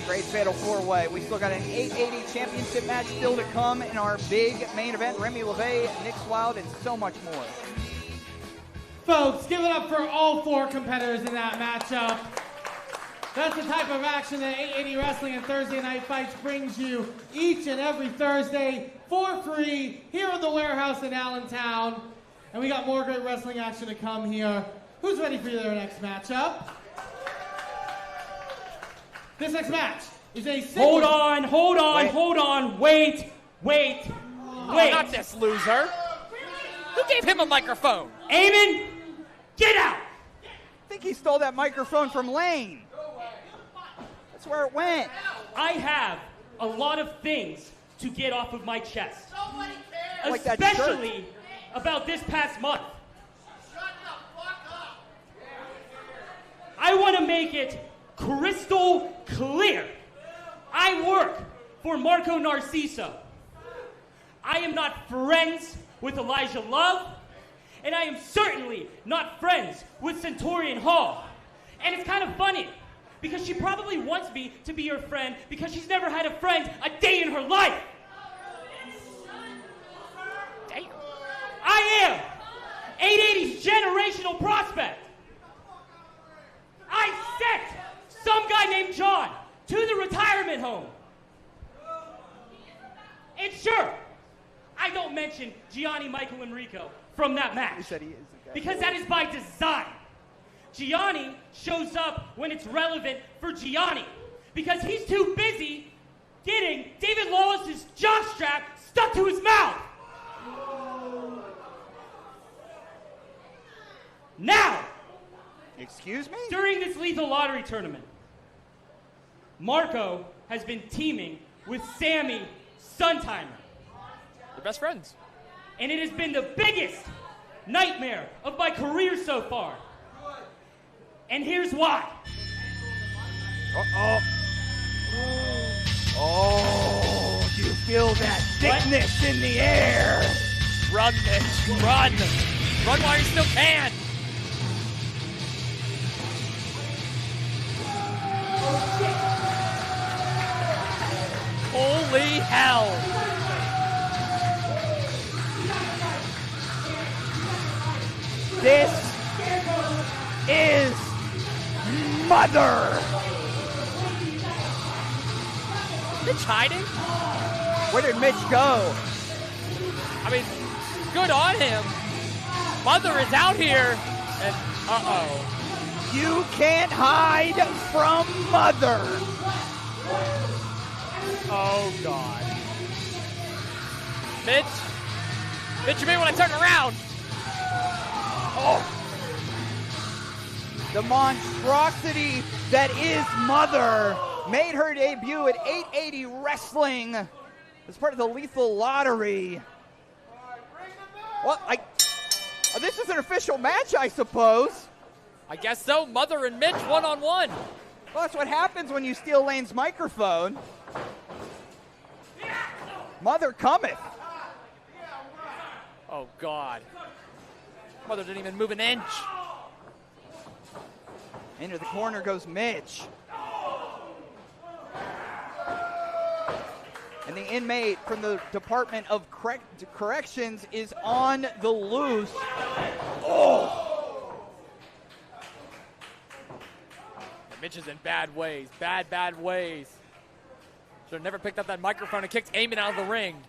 Great fatal four-way. We still got an 880 championship match still to come in our big main event. Remy LeVay, Nick Wild, and so much more. Folks, give it up for all four competitors in that matchup. That's the type of action that 880 Wrestling and Thursday Night Fights brings you each and every Thursday for free here in the warehouse in Allentown. And we got more great wrestling action to come here. Who's ready for their next matchup? This next match is a single... Hold on, wait. Not this loser. Who gave him a microphone? Eamon, get out! I think he stole that microphone from Lane. That's where it went. I have a lot of things to get off of my chest. Nobody cares. Like that Especially about this past month. Shut the fuck up. I want to make it crystal clear. I work for Marco Narciso. I am not friends with Elijah Love, and I am certainly not friends with Centurion Hall. And it's kind of funny, because she probably wants me to be her friend because she's never had a friend a day in her life. Damn. I am 880's generational prospect. I sent some guy named John to the retirement home. And sure, I don't mention Gianni, Michael, and Rico from that match. He said he is the guy. Because that is by design. Gianni shows up when it's relevant for Gianni. Because he's too busy getting David Lawless's jockstrap stuck to his mouth. Now, Excuse me? during this lethal lottery tournament, Marco has been teaming with Sami Suntheimer. They're best friends. And it has been the biggest nightmare of my career so far. And here's why. Oh, do you feel that thickness in the air? Run, Mitch, run! Run while you still can! Holy hell! This is MUTHR! Mitch hiding? Where did Mitch go? I mean, good on him. MUTHR is out here, and uh-oh. You can't hide from MUTHR! Oh, God. Mitch, you may want to turn around. Oh. The monstrosity that is MUTHR made her debut at 880 Wrestling as part of the Lethal Lottery. Well, this is an official match, I suppose. I guess so. MUTHR and Mitch one-on-one. Well, that's what happens when you steal Lane's microphone. MUTHR cometh. Oh, God. MUTHR didn't even move an inch. Into the corner goes Mitch. And the inmate from the Department of Corrections is on the loose. Oh! Mitch is in bad ways. Bad ways. Should have never picked up that microphone and kicked Eamon out of the ring.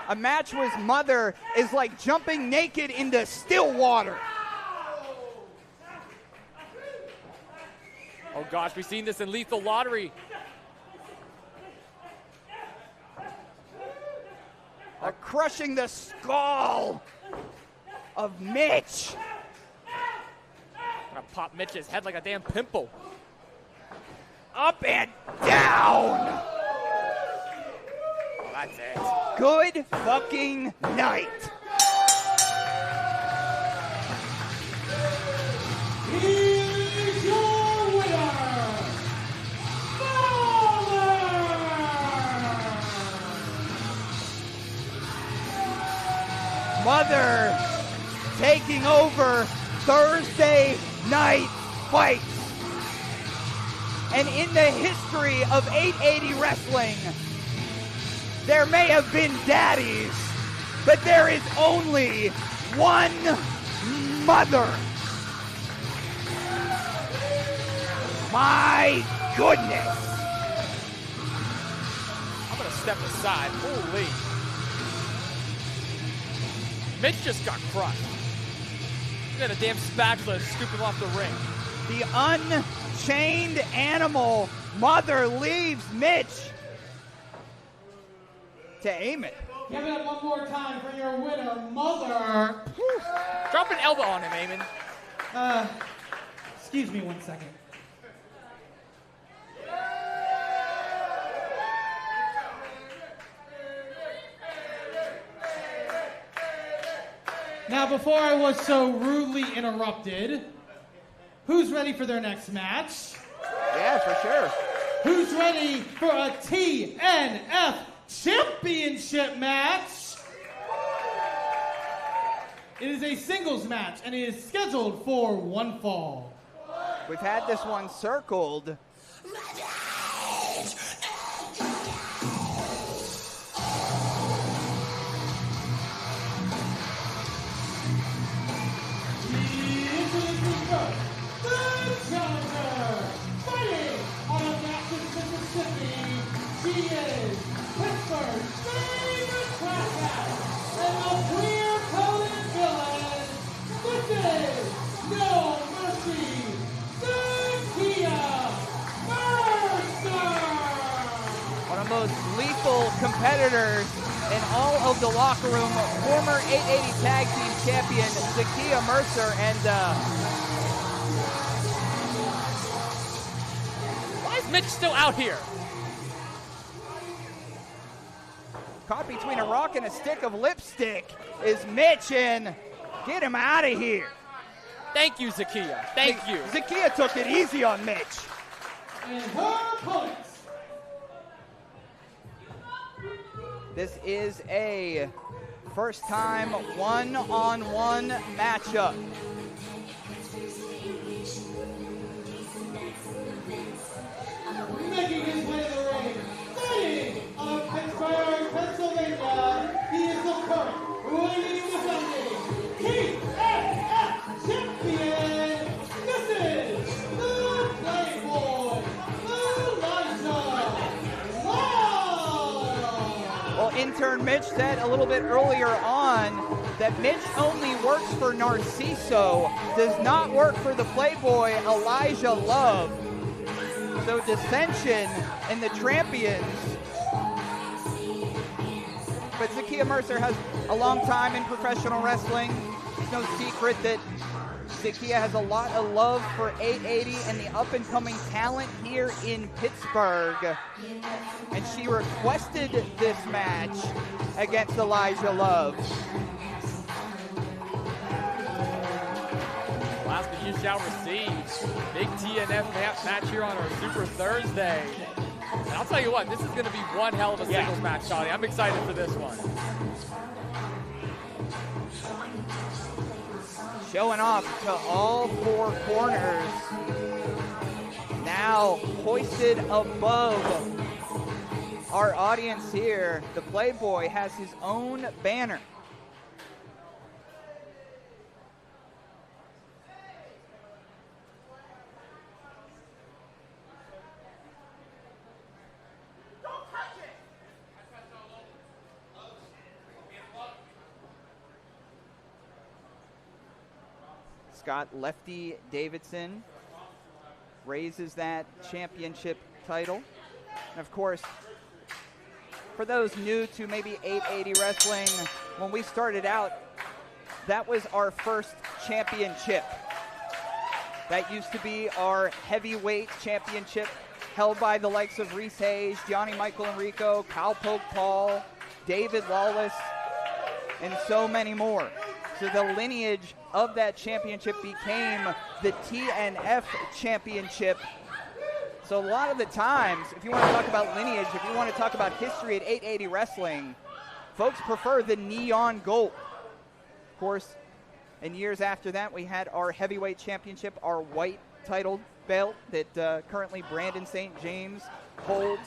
A match with MUTHR is like jumping naked into still water. Oh, gosh, we've seen this in Lethal Lottery. Crushing the skull of Mitch. Gonna pop Mitch's head like a damn pimple. Up and down. Oh, that's it. Good fucking night. Here's your winner, MUTHR taking over Thursday Night Fights. And in the history of 880 Wrestling, there may have been daddies, but there is only one MUTHR. My goodness. I'm going to step aside. Holy. Mitch just got crushed. He got a damn spatula to scoop him off the ring. The unchained animal, MUTHR, leaves Mitch to aim it. Give it up one more time for your winner, MUTHR. Drop an elbow on him, Eamon. Excuse me 1 second. Now, before I was so rudely interrupted, who's ready for their next match? Yeah, for sure. Who's ready for a TNF Championship Match? It is a singles match, and it is scheduled for one fall. We've had this one circled. Most lethal competitors in all of the locker room, former 880 Tag Team Champion Zakeia Mercer, and why is Mitch still out here? Caught between a rock and a stick of lipstick is Mitch, and get him out of here. Thank you, Zakeia. Thank you. Zakeia took it easy on Mitch. And her opponents. This is a first-time one-on-one matchup. Making his way to the ring, fighting out of Pittsburgh, Pennsylvania, he is the current reigning defending TNF Champion. This is the Playboy, Elijah Love. Well, intern Mitch said a little bit earlier on that Mitch only works for Narcisso, does not work for the Playboy Elijah Love. So dissension in the champions. But Zakeia Mercer has a long time in professional wrestling. It's no secret that Zakeia has a lot of love for 880 and the up-and-coming talent here in Pittsburgh. And she requested this match against Elijah Love. Last but you shall receive. Big TNF match here on our Super Thursday. And I'll tell you what, this is going to be one hell of a singles match, Toddy. I'm excited for this one. Showing off to all four corners. Now hoisted above our audience here. The Playboy has his own banner. Scott Lefty Davidson raises that championship title. And of course, for those new to maybe 880 wrestling, when we started out, that was our first championship. That used to be our heavyweight championship, held by the likes of Reese Hayes, Johnny Michael Enrico, Cowpoke Paul, David Lawless, and so many more. So the lineage of that championship became the TNF Championship. So a lot of the times, if you want to talk about lineage, if you want to talk about history at 880 wrestling, folks prefer the neon gold. Of course, in years after that, we had our heavyweight championship, our white titled belt that currently Brandon St. James holds.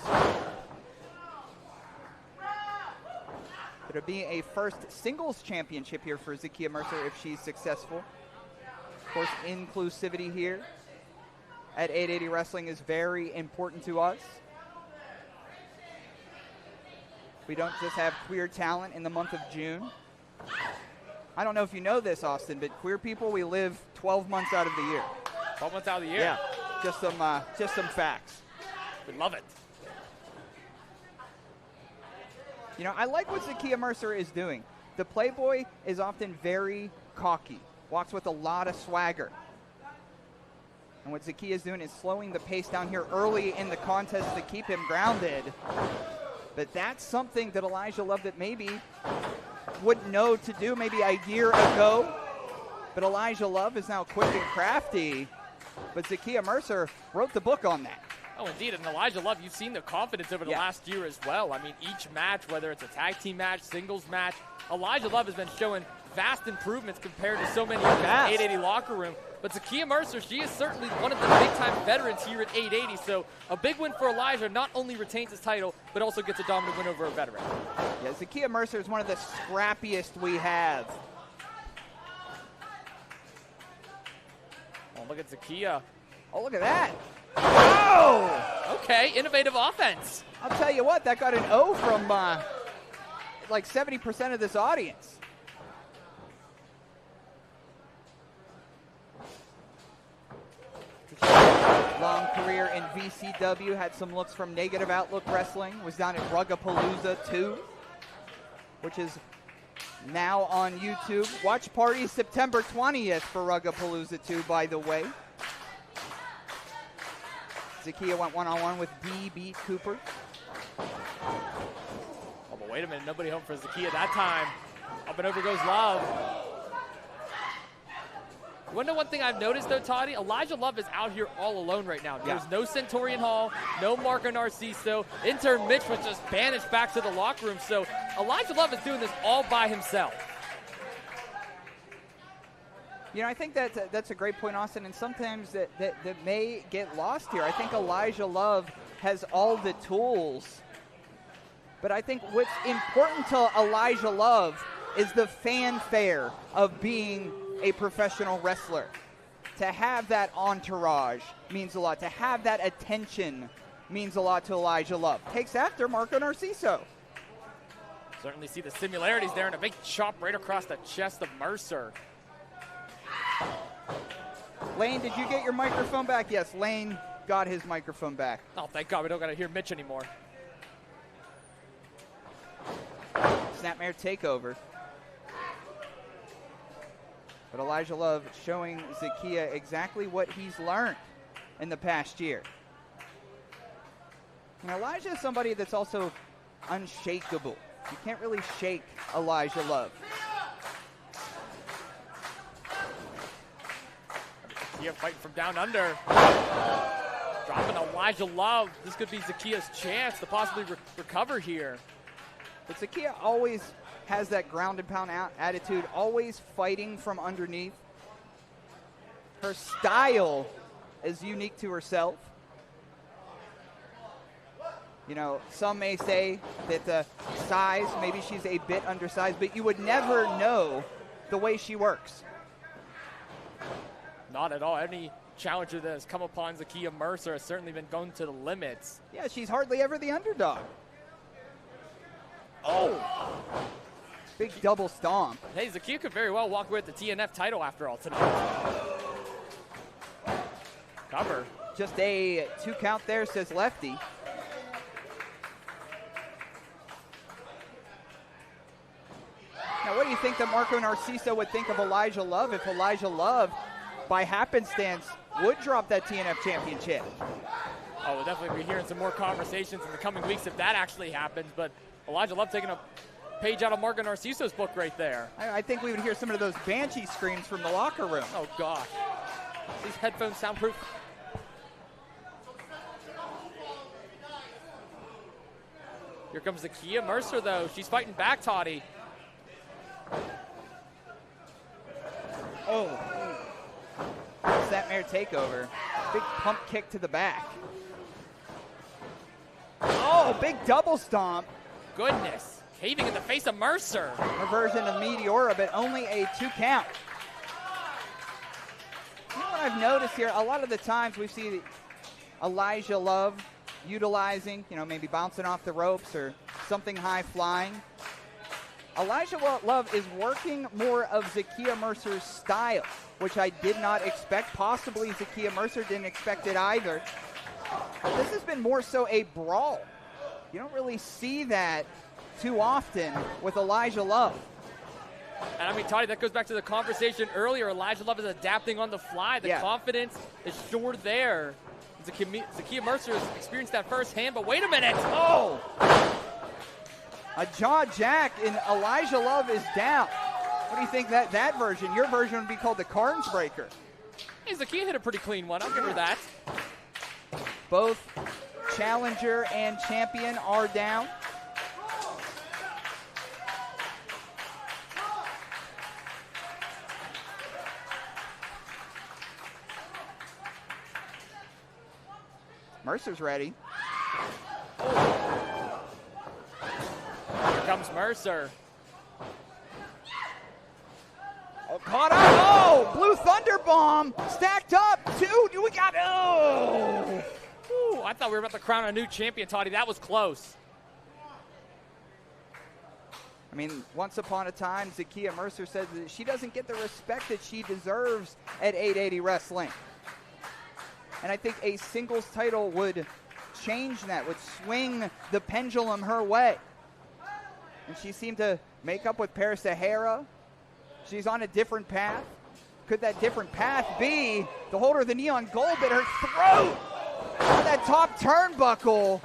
It'll be a first singles championship here for Zakeia Mercer if she's successful. Of course, inclusivity here at 880 Wrestling is very important to us. We don't just have queer talent in the month of June. I don't know if you know this, Austin, but queer people, we live 12 months out of the year. 12 months out of the year? Yeah, just some facts. We love it. You know, I like what Zakeia Mercer is doing. The Playboy is often very cocky, walks with a lot of swagger. And what Zakeia is doing is slowing the pace down here early in the contest to keep him grounded. But that's something that Elijah Love that maybe wouldn't know to do maybe a year ago. But Elijah Love is now quick and crafty. But Zakeia Mercer wrote the book on that. Oh, indeed. And Elijah Love, you've seen the confidence over the last year as well. I mean, each match, whether it's a tag team match, singles match, Elijah Love has been showing vast improvements compared to so many others in the 880 locker room. But Zakeia Mercer, she is certainly one of the big-time veterans here at 880. So a big win for Elijah, not only retains his title, but also gets a dominant win over a veteran. Yeah, Zakeia Mercer is one of the scrappiest we have. Oh, look at Zakeia. Oh, look at that. Oh! Okay, innovative offense. I'll tell you what, that got an O from like 70% of this audience. Long career in VCW, had some looks from Negative Outlook Wrestling, was down at Ruggapalooza 2, which is now on YouTube. Watch party September 20th for Ruggapalooza 2, by the way. Zakeia went one-on-one with DBeat Cooper. All the wait a minute, nobody home for Zakeia that time. Up and over goes Love. You want to know one thing I've noticed, though, Toddy? Elijah Love is out here all alone right now. There's no Centurion Hall, no Marco Narciso. Intern Mitch was just banished back to the locker room. So Elijah Love is doing this all by himself. You know, I think that's a great point, Austin, and sometimes that may get lost here. I think Elijah Love has all the tools. But I think what's important to Elijah Love is the fanfare of being a professional wrestler. To have that entourage means a lot. To have that attention means a lot to Elijah Love. Takes after Marco Narciso. Certainly see the similarities there, and a big chop right across the chest of Mercer. Lane, did you get your microphone back? Yes, Lane got his microphone back. Oh, thank God we don't got to hear Mitch anymore. Snapmare takeover. But Elijah Love showing Zakeia exactly what he's learned in the past year. And Elijah is somebody that's also unshakable. You can't really shake Elijah Love. Zakeia fighting from down under. Dropping Elijah Love. This could be Zakeia's chance to possibly recover here. But Zakeia always has that ground and pound attitude, always fighting from underneath. Her style is unique to herself. You know, some may say that the size, maybe she's a bit undersized, but you would never know the way she works. Not at all. Any challenger that has come upon Zakeia Mercer has certainly been going to the limits. Yeah, she's hardly ever the underdog. Oh! Big double stomp. Hey, Zakeia could very well walk away with the TNF title after all tonight. Cover. Just a 2 count there, says Lefty. Now, what do you think that Marco Narciso would think of Elijah Love if Elijah Love, by happenstance, would drop that TNF championship? Oh, we'll definitely be hearing some more conversations in the coming weeks if that actually happens, but Elijah Love taking a page out of Marco Narciso's book right there. I think we would hear some of those banshee screams from the locker room. Oh, gosh. These headphones soundproof. Here comes Zakeia Mercer, though. She's fighting back, Toddy. Oh. Snapmare takeover. Big pump kick to the back. Oh, big double stomp. Goodness. Caving in the face of Mercer. Her version of Meteora, but only a 2 count. You know what I've noticed here? A lot of the times we see Elijah Love utilizing, you know, maybe bouncing off the ropes or something high flying. Elijah Love is working more of Zakeia Mercer's style, which I did not expect. Possibly Zakeia Mercer didn't expect it either. But this has been more so a brawl. You don't really see that too often with Elijah Love. And I mean, Toddy, that goes back to the conversation earlier. Elijah Love is adapting on the fly. The confidence is sure there. Zakeia Mercer has experienced that firsthand, but wait a minute. Oh! A jaw jack, and Elijah Love is down. What do you think that version? Your version would be called the Carnes Breaker. Hey, Zakeia hit a pretty clean one. I'll give her that. Both challenger and champion are down. Mercer's ready. Oh. Here comes Mercer. Oh, caught up. Oh, Blue Thunder Bomb stacked up. 2. We got. Oh. Ooh, I thought we were about to crown a new champion, Toddy. That was close. I mean, once upon a time, Zakeia Mercer said that she doesn't get the respect that she deserves at 880 Wrestling. And I think a singles title would change that, would swing the pendulum her way. And she seemed to make up with Paris Sahara. She's on a different path. Could that different path be the holder of the neon gold at her throat? On that top turnbuckle.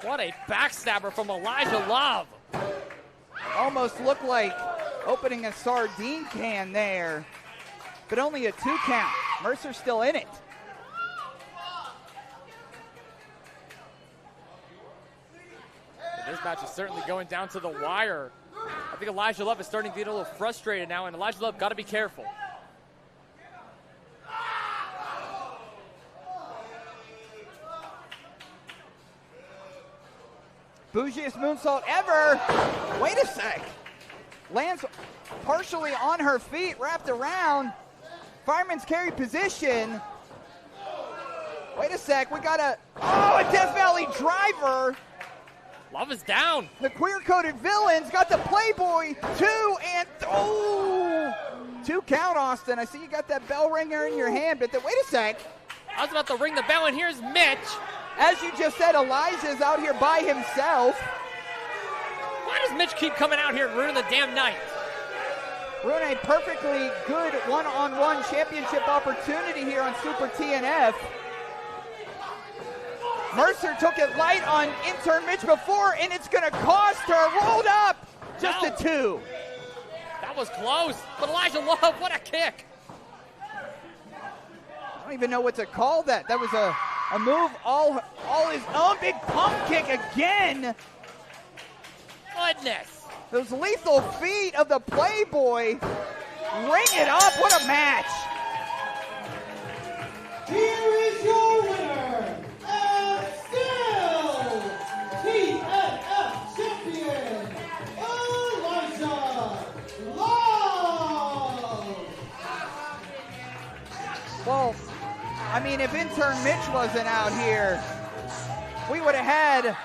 What a backstabber from Elijah Love. Almost looked like opening a sardine can there, but only a 2 count. Mercer's still in it. And this match is certainly going down to the wire. I think Elijah Love is starting to get a little frustrated now, and Elijah Love got to be careful. Bougiest moonsault ever. Wait a sec. Lands partially on her feet, wrapped around. Fireman's carry position. Wait a sec. We got a Death Valley driver. Love is down. The queer-coded villains got the Playboy 2 and 2 count, Austin. I see you got that bell ringer in your hand, but wait a sec. I was about to ring the bell, and here's Mitch. As you just said, Elijah's out here by himself. Why does Mitch keep coming out here and ruining the damn night? Ruin a perfectly good one-on-one championship opportunity here on Super TNF. Mercer took it light on Intern Mitch before, and it's going to cost her. Rolled up. Just a 2. That was close. But Elijah Love, what a kick. I don't even know what to call that. That was a move all his own. Big pump kick again. Goodness. Those lethal feet of the Playboy. Ring it up. What a match. Here is your winner, and still TNF champion, Elijah Love. Well, I mean, if Intern Mitch wasn't out here, we would have had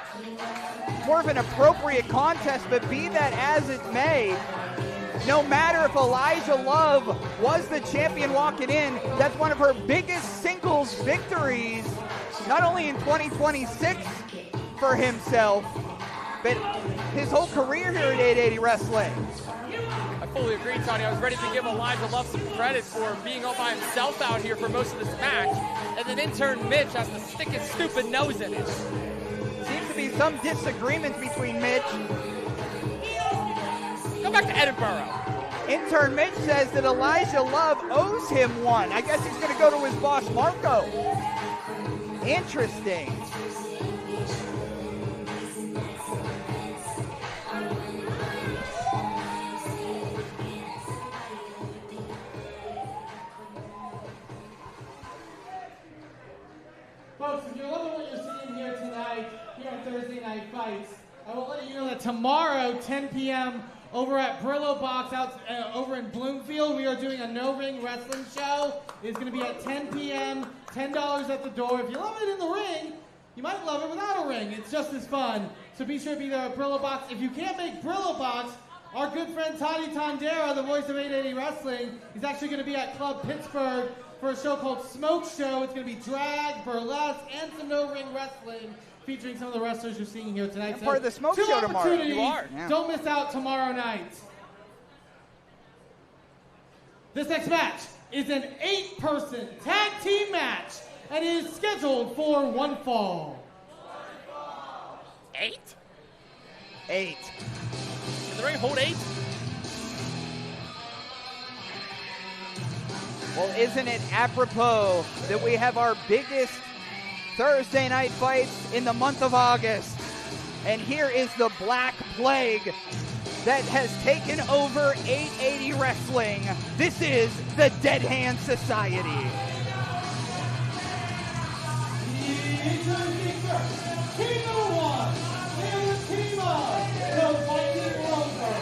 more of an appropriate contest, but be that as it may, no matter if Elijah Love was the champion walking in, that's one of her biggest singles victories, not only in 2026 for himself, but his whole career here at 880 Wrestling. I fully agree, Tony. I was ready to give Elijah Love some credit for being all by himself out here for most of this match. And then Intern Mitch has to stick his stupid nose in it. Seems to be some disagreement between Mitch. Go back to Edinburgh. Intern Mitch says that Elijah Love owes him one. I guess he's going to go to his boss, Marco. Interesting. Folks, if you're loving what you're seeing here tonight, here on Thursday Night Fights, I will let you know that tomorrow, 10 p.m., over at Brillo Box out over in Bloomfield, we are doing a no-ring wrestling show. It's going to be at 10 p.m., $10 at the door. If you love it in the ring, you might love it without a ring. It's just as fun. So be sure to be there at Brillo Box. If you can't make Brillo Box, our good friend Toddy Tondera, the voice of 880 Wrestling, is actually going to be at Club Pittsburgh for a show called Smoke Show. It's going to be drag, burlesque, and some no-ring wrestling, featuring some of the wrestlers you're seeing here tonight. I'm part of the Smoke Show tomorrow. You are. Yeah. Don't miss out tomorrow night. This next match is an 8-person tag team match and is scheduled for one fall. 8? 8. Can the ring hold 8? Well, isn't it apropos that we have our biggest Thursday night fights in the month of August? And here is the Black Plague that has taken over 880 Wrestling. This is the Dead Hand Society. Team number 1, and the team of the Viking Rover,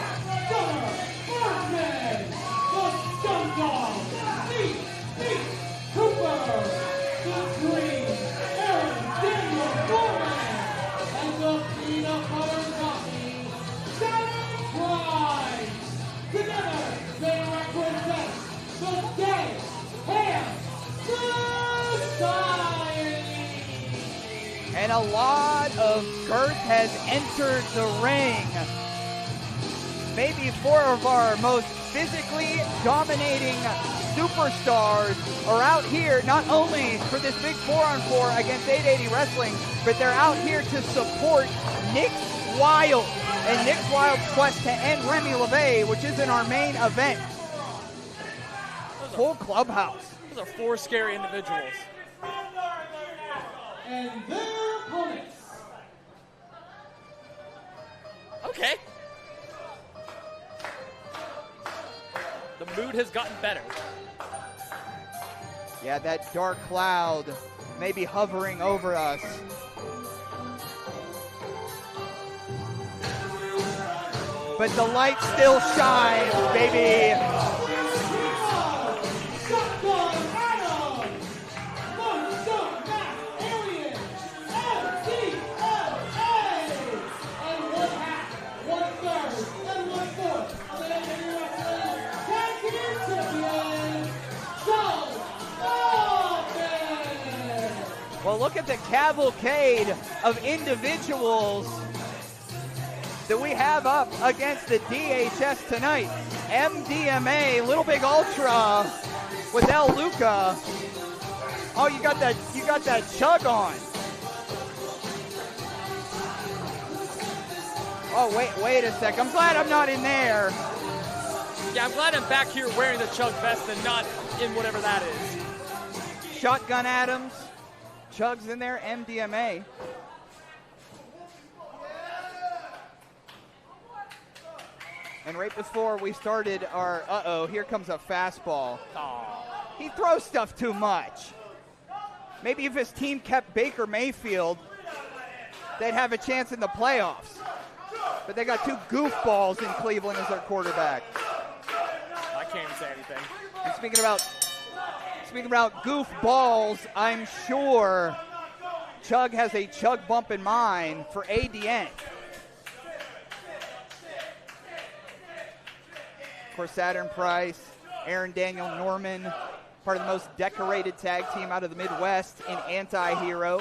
Gunnar, Bergmann, the Stun Dog, Meat, Cooper, the Green, Aren, Daniel, Foreman, and the Peanut Butter Coffee, Saturn Pride. Together, they represent the Dead Hand Society. And a lot of girth has entered the ring. Maybe 4 of our most physically dominating superstars are out here not only for this big 4-on-4 against 880 Wrestling, but they're out here to support Nick Wild and Nick Wild's quest to end Remy LeVay, which is in our main event. Full clubhouse. Those are 4 scary individuals. And their opponents. Okay. The mood has gotten better. Yeah, that dark cloud may be hovering over us. But the light still shines, baby. Well, look at the cavalcade of individuals that we have up against the DHS tonight. MDMA, Little Big Ultra with El Luca. Oh, you got that Chug on. Oh, wait a sec. I'm glad I'm not in there. Yeah, I'm glad I'm back here wearing the Chug vest and not in whatever that is. Shotgun Adams. Chug's in there, MDMA. And right before we started our, here comes a fastball. He throws stuff too much. Maybe if his team kept Baker Mayfield, they'd have a chance in the playoffs. But they got 2 goofballs in Cleveland as their quarterback. I can't even say anything. And speaking about goofballs, I'm sure Chug has a Chug bump in mind for ADN. Of course, Saturn Price, Aren Daniel Norman, part of the most decorated tag team out of the Midwest in Anti-Hero.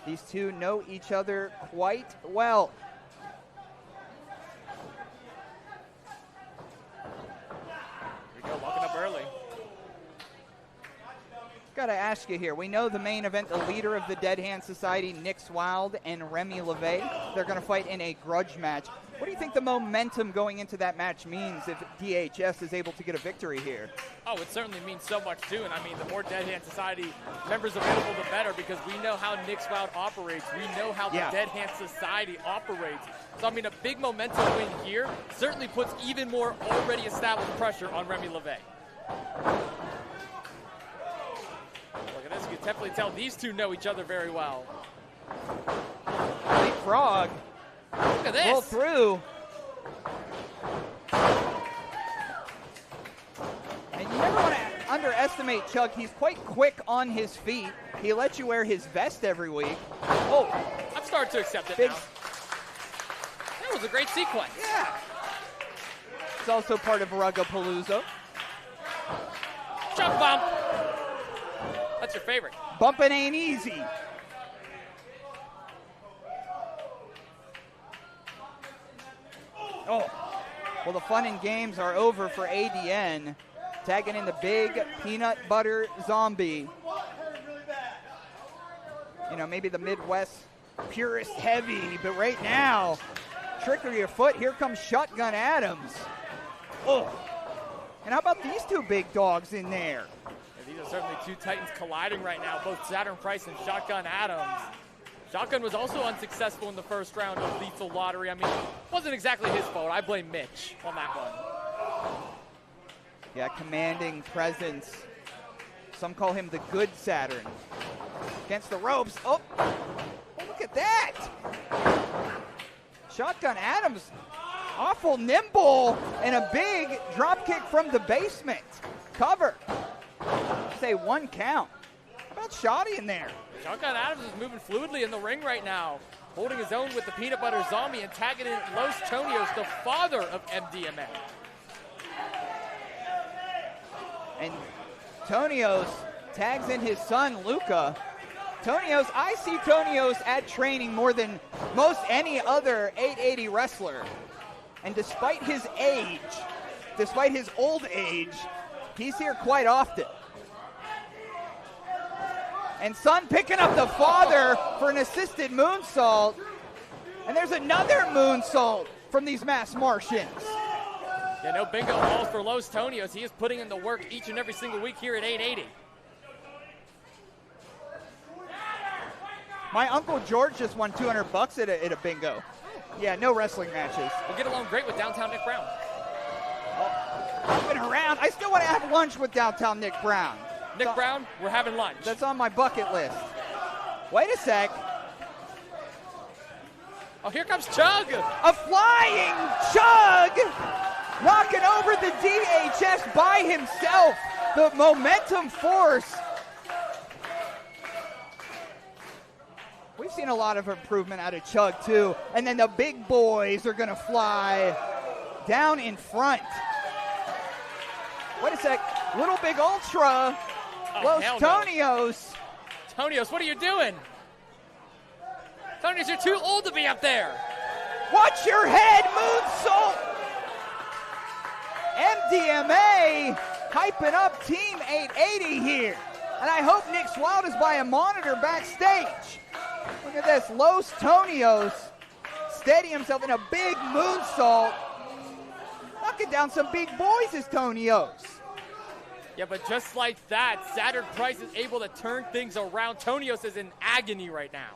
These two know each other quite well. Here we go, locking up early. Got to ask you here. We know the main event, the leader of the Dead Hand Society, Nick Wild and Remy LeVay, they're going to fight in a grudge match. What do you think the momentum going into that match means if DHS is able to get a victory here? Oh, it certainly means so much too. And I mean, the more Dead Hand Society members available, the better, because we know how Nick Wild operates. We know how the Dead Hand Society operates. So I mean, a big momentum win here certainly puts even more already established pressure on Remy LeVay. Look at this, you can definitely tell these two know each other very well. Leapfrog. Look at this. Roll through. And you never want to underestimate Chug. He's quite quick on his feet. He lets you wear his vest every week. Oh, I'm starting to accept it now. That was a great sequence. Yeah. It's also part of Ruggapalooza. Chug bump. That's your favorite. Bumping ain't easy. Oh, well, the fun and games are over for ADN. Tagging in the big peanut butter zombie. You know, maybe the Midwest purist heavy, but right now, trickery of foot. Here comes Shotgun Adams. Oh, and how about these 2 big dogs in there? Yeah, these are certainly 2 titans colliding right now, both Saturn Price and Shotgun Adams. Shotgun was also unsuccessful in the first round of Lethal Lottery. I mean, it wasn't exactly his fault. I blame Mitch on that one. Yeah, commanding presence. Some call him the good Saturn. Against the ropes. Oh, look at that. Shotgun Adams, awful nimble, and a big drop kick from the basement. Cover. Say 1 count. How about Shotty in there? Shotgun Adams is moving fluidly in the ring right now, holding his own with the Peanut Butter Zombie and tagging in Los Tonios, the father of MDMA. And Tonios tags in his son, Luca. Tonios, I see Tonios at training more than most any other 880 wrestler. And despite his age, despite his old age, He's here quite often. And Sun picking up the father for an assisted moonsault. And there's another moonsault from these mass Martians. Yeah, no bingo balls for Los Tonios. He is putting in the work each and every single week here at 880. My Uncle George just won $200 at a bingo. Yeah, no wrestling matches. We'll get along great with downtown Nick Brown. Moving around. I still want to have lunch with downtown Nick Brown. Nick Brown, we're having lunch. That's on my bucket list. Wait a sec. Oh, here comes Chug. A flying Chug knocking over the DHS by himself. The momentum force. We've seen a lot of improvement out of Chug, too. And then the big boys are going to fly down in front. Wait a sec. Little Big Ultra. Los Tonios. No. Tonios, what are you doing? Tonios, you're too old to be up there. Watch your head, moonsault. MDMA hyping up Team 880 here. And I hope Nick Wild is by a monitor backstage. Look at this, Los Tonios steady himself in a big moonsault. Knocking down some big boys is Tonios. Yeah, but just like that, Saturn Price is able to turn things around. Tonios is in agony right now.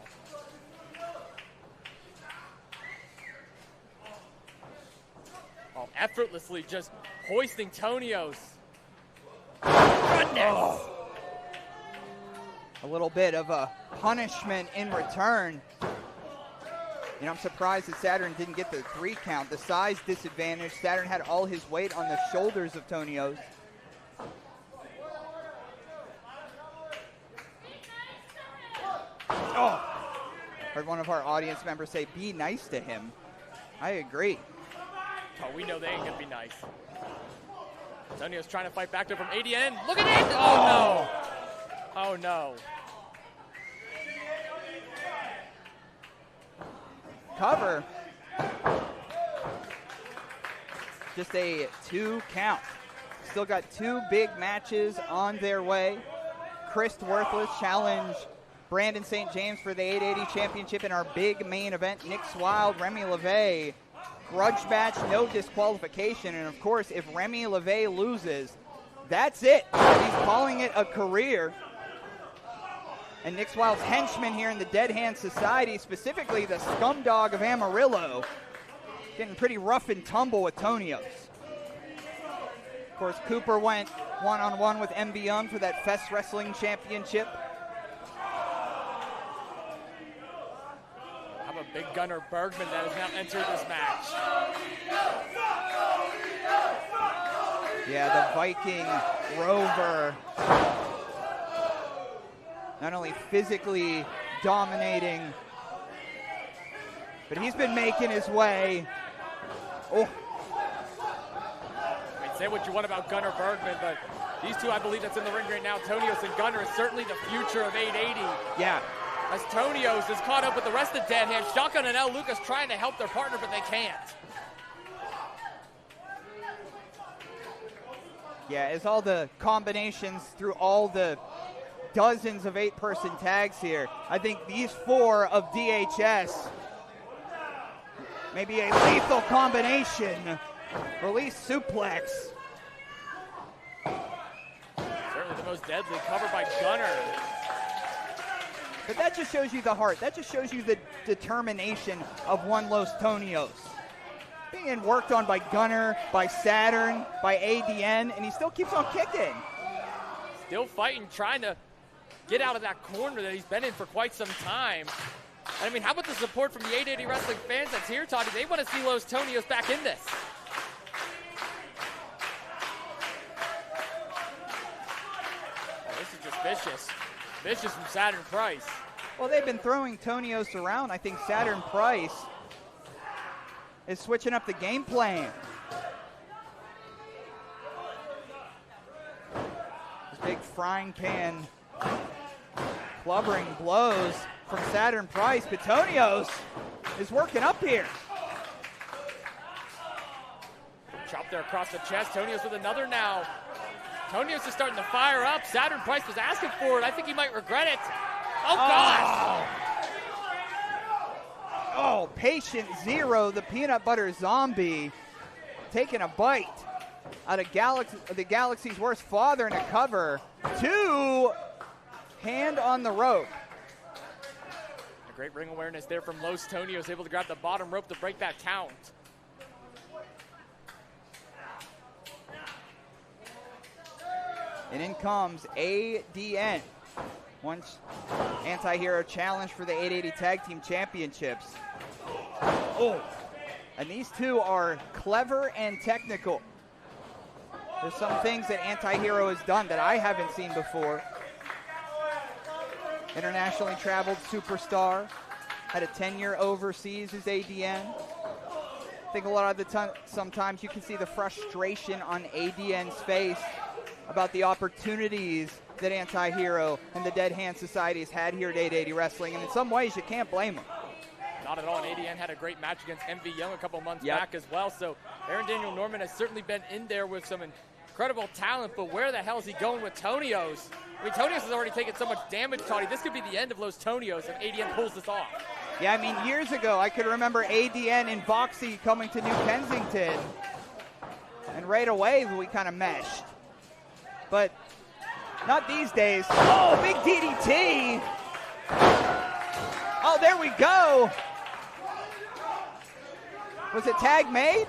Oh, effortlessly just hoisting Tonios. Goodness. Oh. A little bit of a punishment in return. You know, I'm surprised that Saturn didn't get the 3 count. The size disadvantage. Saturn had all his weight on the shoulders of Tonios. Oh! Heard one of our audience members say, be nice to him. I agree. Oh, we know they ain't gonna be nice. Tonios trying to fight back there from ADN. Look at it! Oh, no! Oh, no. Cover. Just a 2 count. Still got 2 big matches on their way. Krist Worthless challenge Brandon St. James for the 880 championship in our big main event. Nick Wild, Remy LeVay. Grudge match, no disqualification. And of course, if Remy LeVay loses, that's it. He's calling it a career. And Nick Wild's henchman here in the Dead Hand Society, specifically the Scumdog of Amarillo, getting pretty rough and tumble with Tonios. Of course, Cooper went one-on-one with MB Young for that Fest Wrestling Championship. How about big Gunnar Bergmann that has now entered this match? Yeah, the Viking Rover. Not only physically dominating, but he's been making his way. Oh. I mean, say what you want about Gunnar Bergmann, but these two, I believe, that's in the ring right now, Tonios and Gunnar, is certainly the future of 880. Yeah. As Tonios is caught up with the rest of Dead Hand. Shotgun and El Lucas trying to help their partner, but they can't. Yeah, as all the combinations through all the dozens of 8-person tags here, I think these 4 of DHS maybe a lethal combination. Release suplex. Certainly the most deadly, covered by Gunnar. But that just shows you the heart. That just shows you the determination of one Los Tonios. Being worked on by Gunnar, by Saturn, by ADN, and he still keeps on kicking. Still fighting, trying to get out of that corner that he's been in for quite some time. And I mean, how about the support from the 880 Wrestling fans that's here, Toddy? They want to see Los Tonios back in this. Oh, this is just vicious. Vicious from Saturn Price. Well, they've been throwing Tonios around. I think Saturn Price is switching up the game plan. This big frying pan clubbering blows from Saturn Price, but Tonios is working up here. Chop there across the chest. Tonios with another now. Tonio's just starting to fire up. Saturn Price was asking for it. I think he might regret it. Oh, gosh. Oh, patient zero, the peanut butter zombie, taking a bite out of the Galaxy's worst father in a cover. 2, hand on the rope. A great ring awareness there from Los Tonios, able to grab the bottom rope to break that count. And in comes ADN. Once anti-hero challenge for the 880 Tag Team Championships. Oh, and these two are clever and technical. There's some things that anti-hero has done that I haven't seen before. Internationally traveled superstar, had a 10-year overseas as ADN. I think a lot of the time, sometimes you can see the frustration on ADN's face about the opportunities that Anti-Hero and the Dead Hand Society has had here at 880 Wrestling, and in some ways you can't blame them. Not at all, and ADN had a great match against MV Young a couple months back as well, so Aaron Daniel Norman has certainly been in there with some incredible talent, but where the hell is he going with Tonios? I mean, Tonios has already taken so much damage, Toddy. This could be the end of Los Tonios if ADN pulls this off. Yeah, I mean, years ago, I could remember ADN and Voxy coming to New Kensington, and right away we kind of meshed. But not these days. Oh, big DDT. Oh, there we go. Was it tag made?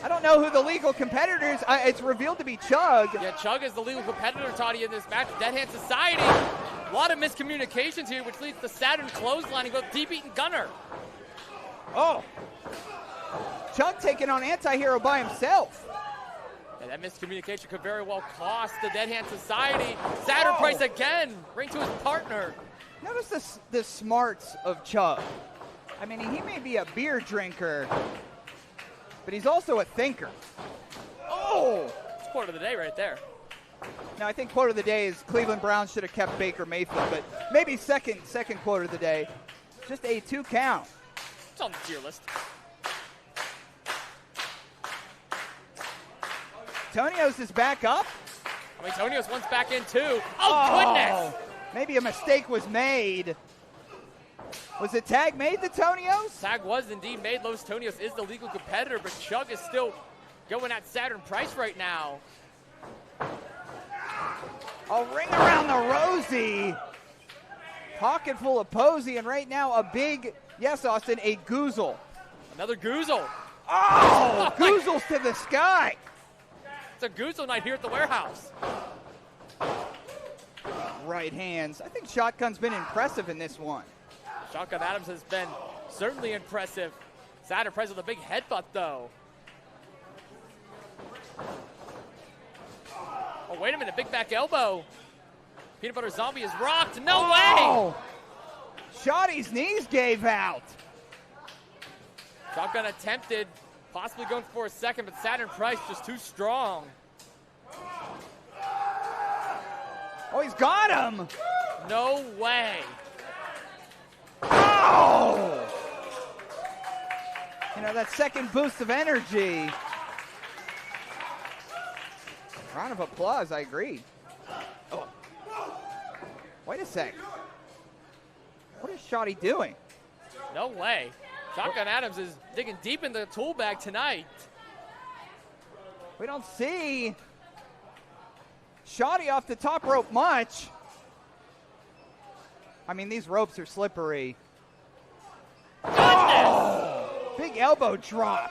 I don't know who the legal competitors. It's revealed to be Chug. Yeah, Chug is the legal competitor, Toddy, in this match. Dead Hand Society. A lot of miscommunications here, which leads to Saturn clotheslining both DBeat and Gunnar. Oh. Chug taking on Anti-Hero by himself. And that miscommunication could very well cost the Dead Hand Society. Saturn Price again, ring to his partner. Notice the smarts of Chug. I mean, he may be a beer drinker, but he's also a thinker. Oh! It's quote of the day right there. Now, I think quote of the day is Cleveland Browns should have kept Baker Mayfield, but maybe second quote of the day. Just a 2 count. It's on the tier list. Tonios is back up. I mean, Tonios wants back in too. Oh, goodness! Maybe a mistake was made. Was the tag made to Tonios? Tag was indeed made. Los Tonios is the legal competitor, but Chug is still going at Saturn Price right now. A ring around the Rosie. Pocket full of Posey, and right now a big, yes, Austin, a goozle. Another goozle. Oh, goozles to the sky. It's a goozle night here at the warehouse. Right hands. I think Shotgun's been impressive in this one. Shotgun Adams has been certainly impressive. Saturn Price with a big headbutt, though. Oh, wait a minute. Big back elbow. Peanut Butter Zombie is rocked. No way! Shotty's knees gave out. Shotgun attempted, possibly going for a second, but Saturn Price just too strong. Oh, he's got him. No way. Oh! You know, that second boost of energy. Round of applause, I agree. Oh. Wait a sec. What is Shotty doing? No way. Shotgun Adams is digging deep in the tool bag tonight. We don't see Shotty off the top rope much. I mean, these ropes are slippery. Oh! Big elbow drop.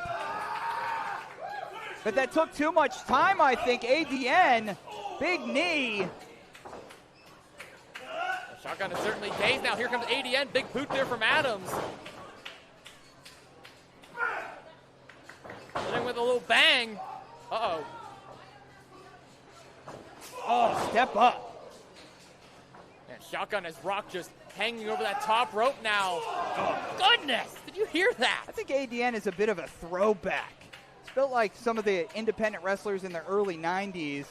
But that took too much time, I think. ADN, big knee. Shotgun is certainly dazed now. Here comes ADN. Big boot there from Adams. Hitting with a little bang. Uh-oh. Oh, step up. And Shotgun has Rock just hanging over that top rope now. Oh, goodness. Did you hear that? I think ADN is a bit of a throwback. It's built like some of the independent wrestlers in the early 90s.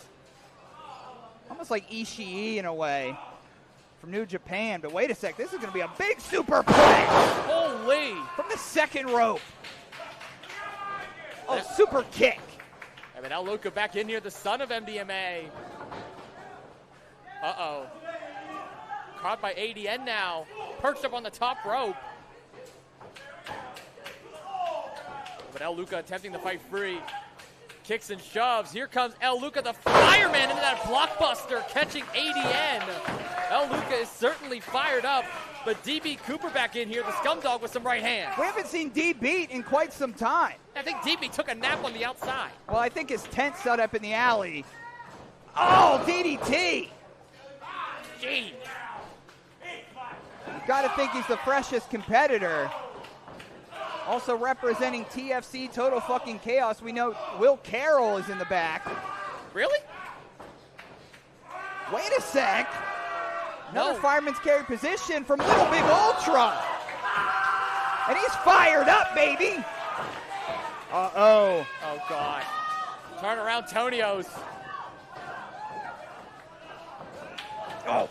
Almost like Ishii in a way from New Japan. But wait a sec. This is going to be a big superplex. Holy. From the second rope. Oh, super kick. And then now Luca back in here, the son of MDMA. Uh-oh. Caught by ADN now. Perched up on the top rope. But El Luca attempting to fight free. Kicks and shoves. Here comes El Luca, the fireman, into that blockbuster, catching ADN. El Luca is certainly fired up, but DBeat Cooper back in here, the scumdog with some right hands. We haven't seen DBeat in quite some time. I think DBeat took a nap on the outside. Well, I think his tent set up in the alley. Oh, DDT! Gee. You gotta think he's the freshest competitor. Also representing TFC Total Fucking Chaos, we know Will Carroll is in the back. Really? Wait a sec. Another No. fireman's carry position from Little Big Ultra. And he's fired up, baby. Uh-oh. Oh, God. Turn around, Tonios. Oh.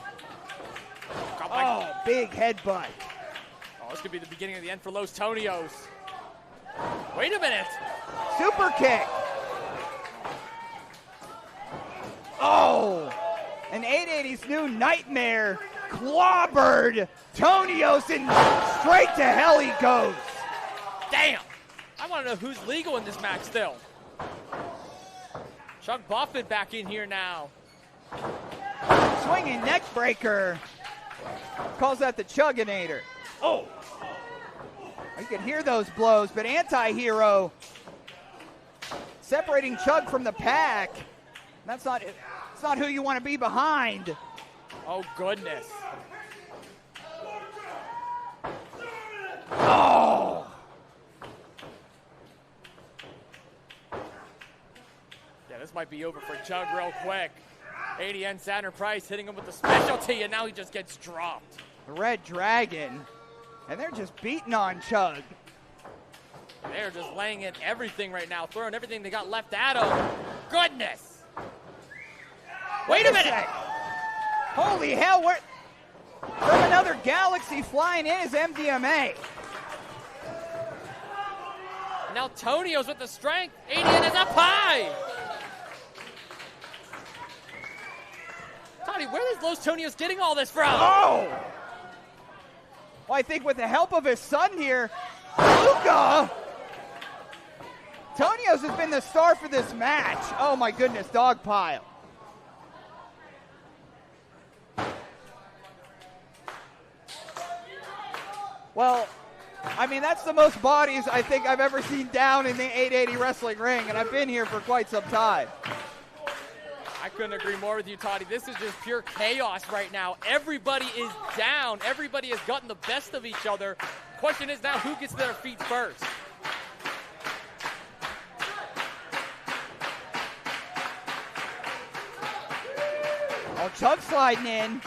Oh, big headbutt. Oh, this could be the beginning of the end for Los Tonios. Wait a minute. Super kick. Oh. An 880's new nightmare. Clobbered Tonios, and straight to hell he goes. Damn. I want to know who's legal in this match still. Chug Buffett back in here now. Swinging neck breaker. Calls that the Chugginator. Oh. You can hear those blows, but Anti-Hero separating Chug from the pack. That's not who you want to be behind. Oh, goodness. Oh. Yeah, this might be over for Chug real quick. ADN Saturn Price hitting him with the specialty, and now he just gets dropped. The Red Dragon. And they're just beating on Chug. They're just laying in everything right now, throwing everything they got left at him. Goodness. Wait a minute. Sec. Holy hell, we're from another galaxy flying in is MDMA. Now Tonios with the strength. ADN is up high. Tony, where is Los Tonios getting all this from? Oh! Well, I think with the help of his son here, Luca, Tonios has been the star for this match. Oh my goodness, dog pile. Well, I mean, that's the most bodies I think I've ever seen down in the 880 wrestling ring, and I've been here for quite some time. I couldn't agree more with you, Toddy. This is just pure chaos right now. Everybody is down. Everybody has gotten the best of each other. Question is now who gets to their feet first? Oh, Chug sliding in.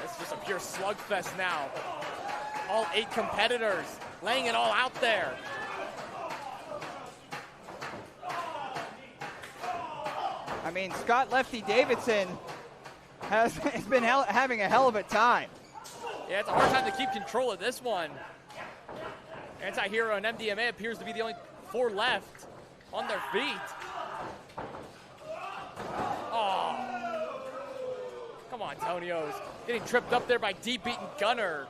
It's just a pure slugfest now. All 8 competitors laying it all out there. I mean, Scott Lefty Davidson has been having a hell of a time. Yeah, it's a hard time to keep control of this one. Anti-Hero and MDMA appears to be the only 4 left on their feet. Oh. Come on, Tonios. Getting tripped up there by DBeat and Gunnar.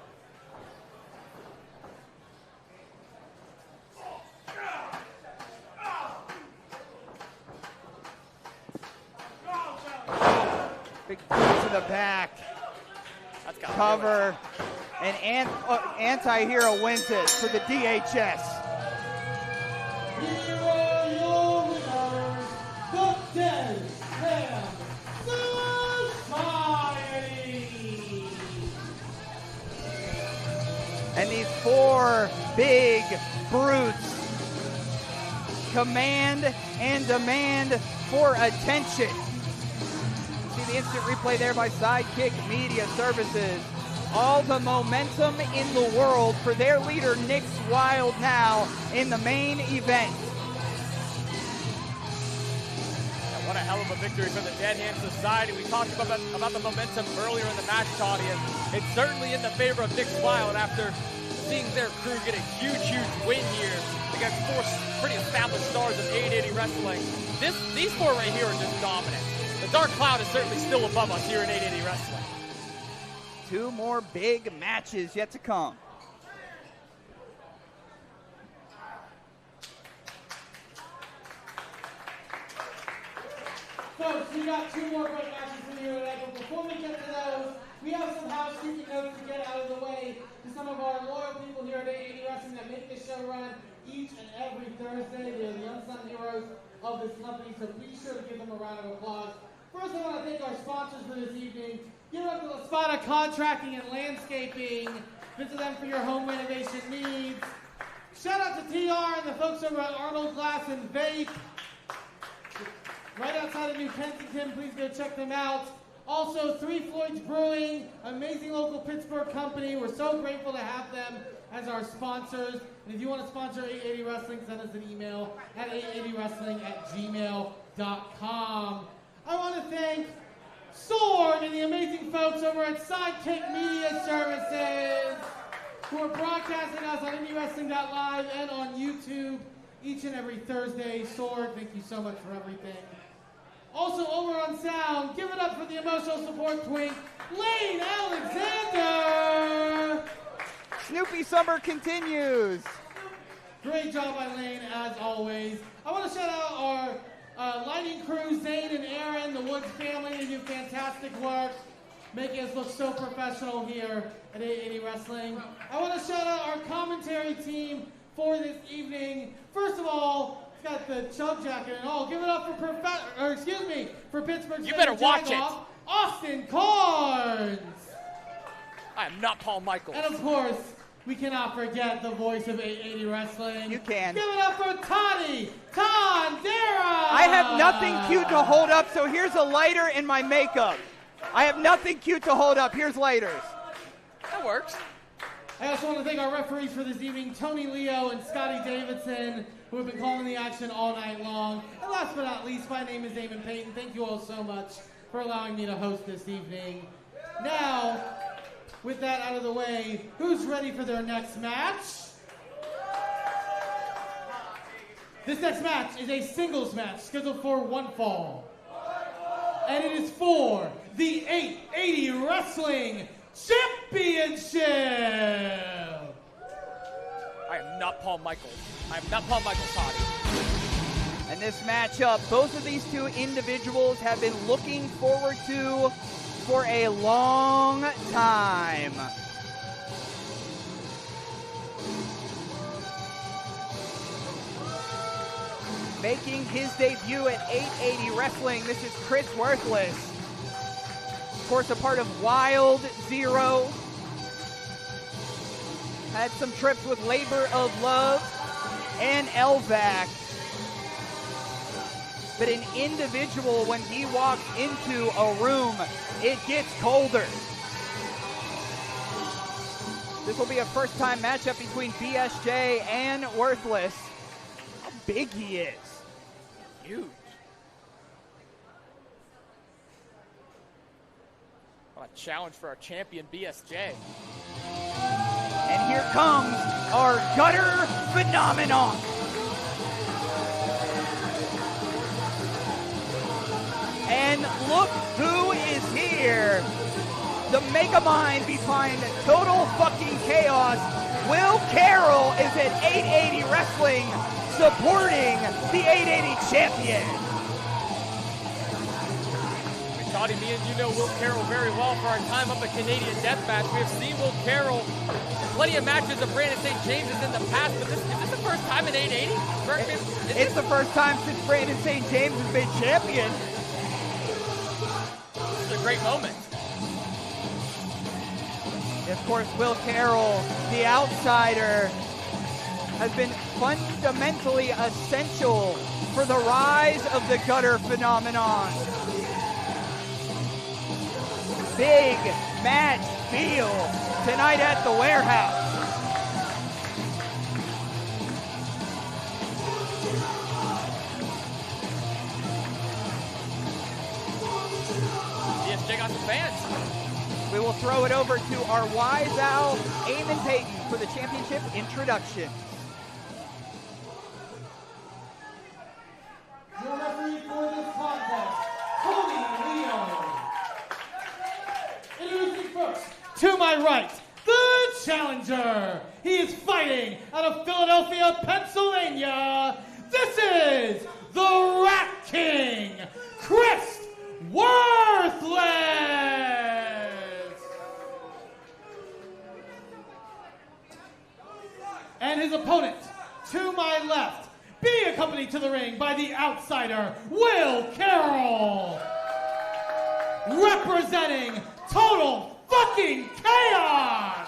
Big boot to the back. That's got Cover. And Anti-Hero wins it for the DHS. Here are your winners, the Dead Man Society. And these 4 big brutes command and demand for attention. See the instant replay there by Sidekick Media Services. All the momentum in the world for their leader, Nick's Wild, now in the main event. Yeah, what a hell of a victory for the Dead Hand Society. We talked about the momentum earlier in the match, Toddy, and it's certainly in the favor of Nick's Wild after seeing their crew get a huge, huge win here against four pretty established stars of 880 wrestling. These four right here are just dominant. The dark cloud is certainly still above us here in 880 wrestling. 2 more big matches yet to come. Folks, we got 2 more great matches for you today, but before we get to those, we have some housekeeping notes to get out of the way to some of our loyal people here at 880 Wrestling that make this show run each and every Thursday. They are the unsung heroes of this company, so be sure to give them a round of applause. First, I want to thank our sponsors for this evening. Give it up to La Spada Contracting and Landscaping. Visit them for your home renovation needs. Shout out to TR and the folks over at Arnold Glass and Vape. Right outside of New Kensington, please go check them out. Also, Three Floyds Brewing, amazing local Pittsburgh company. We're so grateful to have them as our sponsors. And if you want to sponsor 880 Wrestling, send us an email at 880wrestling@gmail.com. I want to thank Sorg and the amazing folks over at Sidekick Media Services who are broadcasting us on IndieWrestling.live and on YouTube each and every Thursday. Sorg, thank you so much for everything. Also over on sound, give it up for the emotional support twink, Lane Alexander! Snoopy Summer continues. Great job by Lane, as always. I want to shout out our lighting crew, Zane and Aren, the Woods family. They do fantastic work, making us look so professional here at 880 Wrestling. I want to shout out our commentary team for this evening. First of all, it's got the Chug jacket and all. Give it up for Pittsburgh's You better watch it. Austin Carnes. I am not Paul Michaels. And of course, we cannot forget the voice of 880 Wrestling. You can. Give it up for Toddy Tondera. I have nothing cute to hold up, so here's a lighter and my makeup. I have nothing cute to hold up. Here's lighters. That works. I also want to thank our referees for this evening, Tony Leo and Scotty Davidson, who have been calling the action all night long. And last but not least, my name is Damon Payton. Thank you all so much for allowing me to host this evening. Now, with that out of the way, who's ready for their next match? This next match is a singles match scheduled for one fall. And it is for the 880 Wrestling Championship! I am not Paul Michaels. I am not Paul Michaels, Toddy. And this matchup, both of these two individuals have been looking forward to for a long time. Making his debut at 880 Wrestling, this is Krist Worthless. Of course, a part of Wild Zero. Had some trips with Labor of Love and LVAC. But an individual, when he walks into a room, it gets colder. This will be a first-time matchup between BSJ and Worthless. How big he is. Huge. What a challenge for our champion, BSJ. And here comes our gutter phenomenon. And look who is here. The mega mind behind total fucking chaos. Will Carroll is at 880 Wrestling supporting the 880 champion. Toddy, me and you know Will Carroll very well for our time up at Canadian Deathmatch. We have seen Will Carroll in plenty of matches of Brandon St. James in the past, but is this the first time in 880? It's the first time since Brandon St. James has been champion. This is a great moment. Of course, Will Carroll, the outsider, has been fundamentally essential for the rise of the gutter phenomenon. Big match feel tonight at the Warehouse. BSJ got some fans. We will throw it over to our wise owl, Eamon Payton, for the championship introduction. First, to my right, the challenger. He is fighting out of Philadelphia, Pennsylvania. This is the Rat King, Krist Worthless. And his opponent, to my left, being accompanied to the ring by the outsider, Will Carroll. Representing Total Fucking Chaos.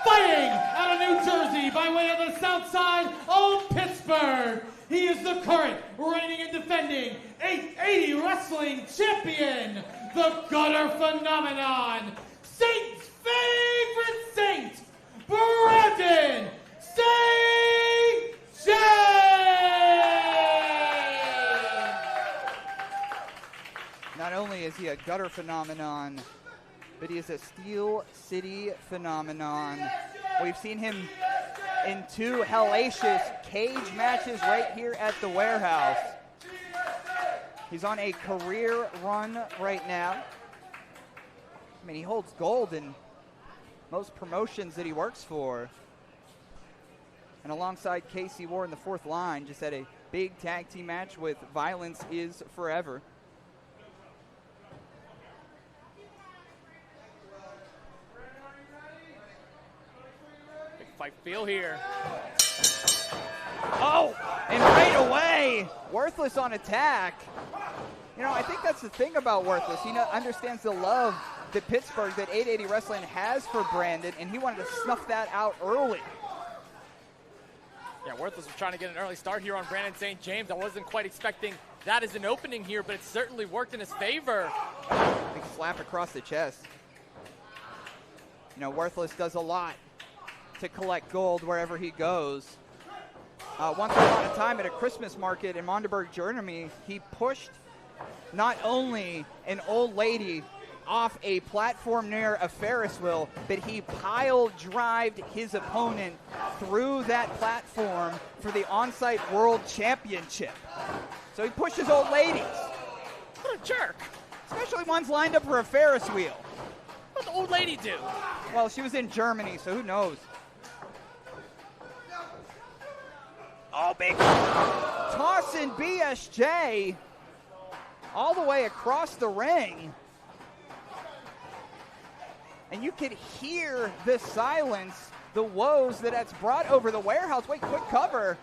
Fighting out of New Jersey by way of the south side of Pittsburgh. He is the current reigning and defending 880 wrestling champion, the Gunnar phenomenon, Saint's favorite Saint, Brandon St. James! Not only is he a gutter phenomenon, but he is a Steel City phenomenon. We've seen him in 2 hellacious cage matches right here at the warehouse. He's on a career run right now. I mean, he holds gold in most promotions that he works for. And alongside Casey Ward in the 4th line, just had a big tag team match with Violence is Forever. Big fight feel here. Oh, and right away, Worthless on attack. You know, I think that's the thing about Worthless. He understands the love that Pittsburgh, that 880 Wrestling has for Brandon, and he wanted to snuff that out early. Yeah, Worthless was trying to get an early start here on Brandon St. James. I wasn't quite expecting that as an opening here, but it certainly worked in his favor. Big slap across the chest. You know, Worthless does a lot to collect gold wherever he goes. Once upon a time at a Christmas market in Mondeberg, Germany, he pushed not only an old lady off a platform near a Ferris wheel, but he pile-drived his opponent through that platform for the on-site world championship. So he pushes old ladies. What a jerk. Especially ones lined up for a Ferris wheel. What'd the old lady do? Well, she was in Germany, so who knows? Oh, big tossing BSJ all the way across the ring. And you could hear the silence, the woes that that's brought over the warehouse. Wait, quick cover.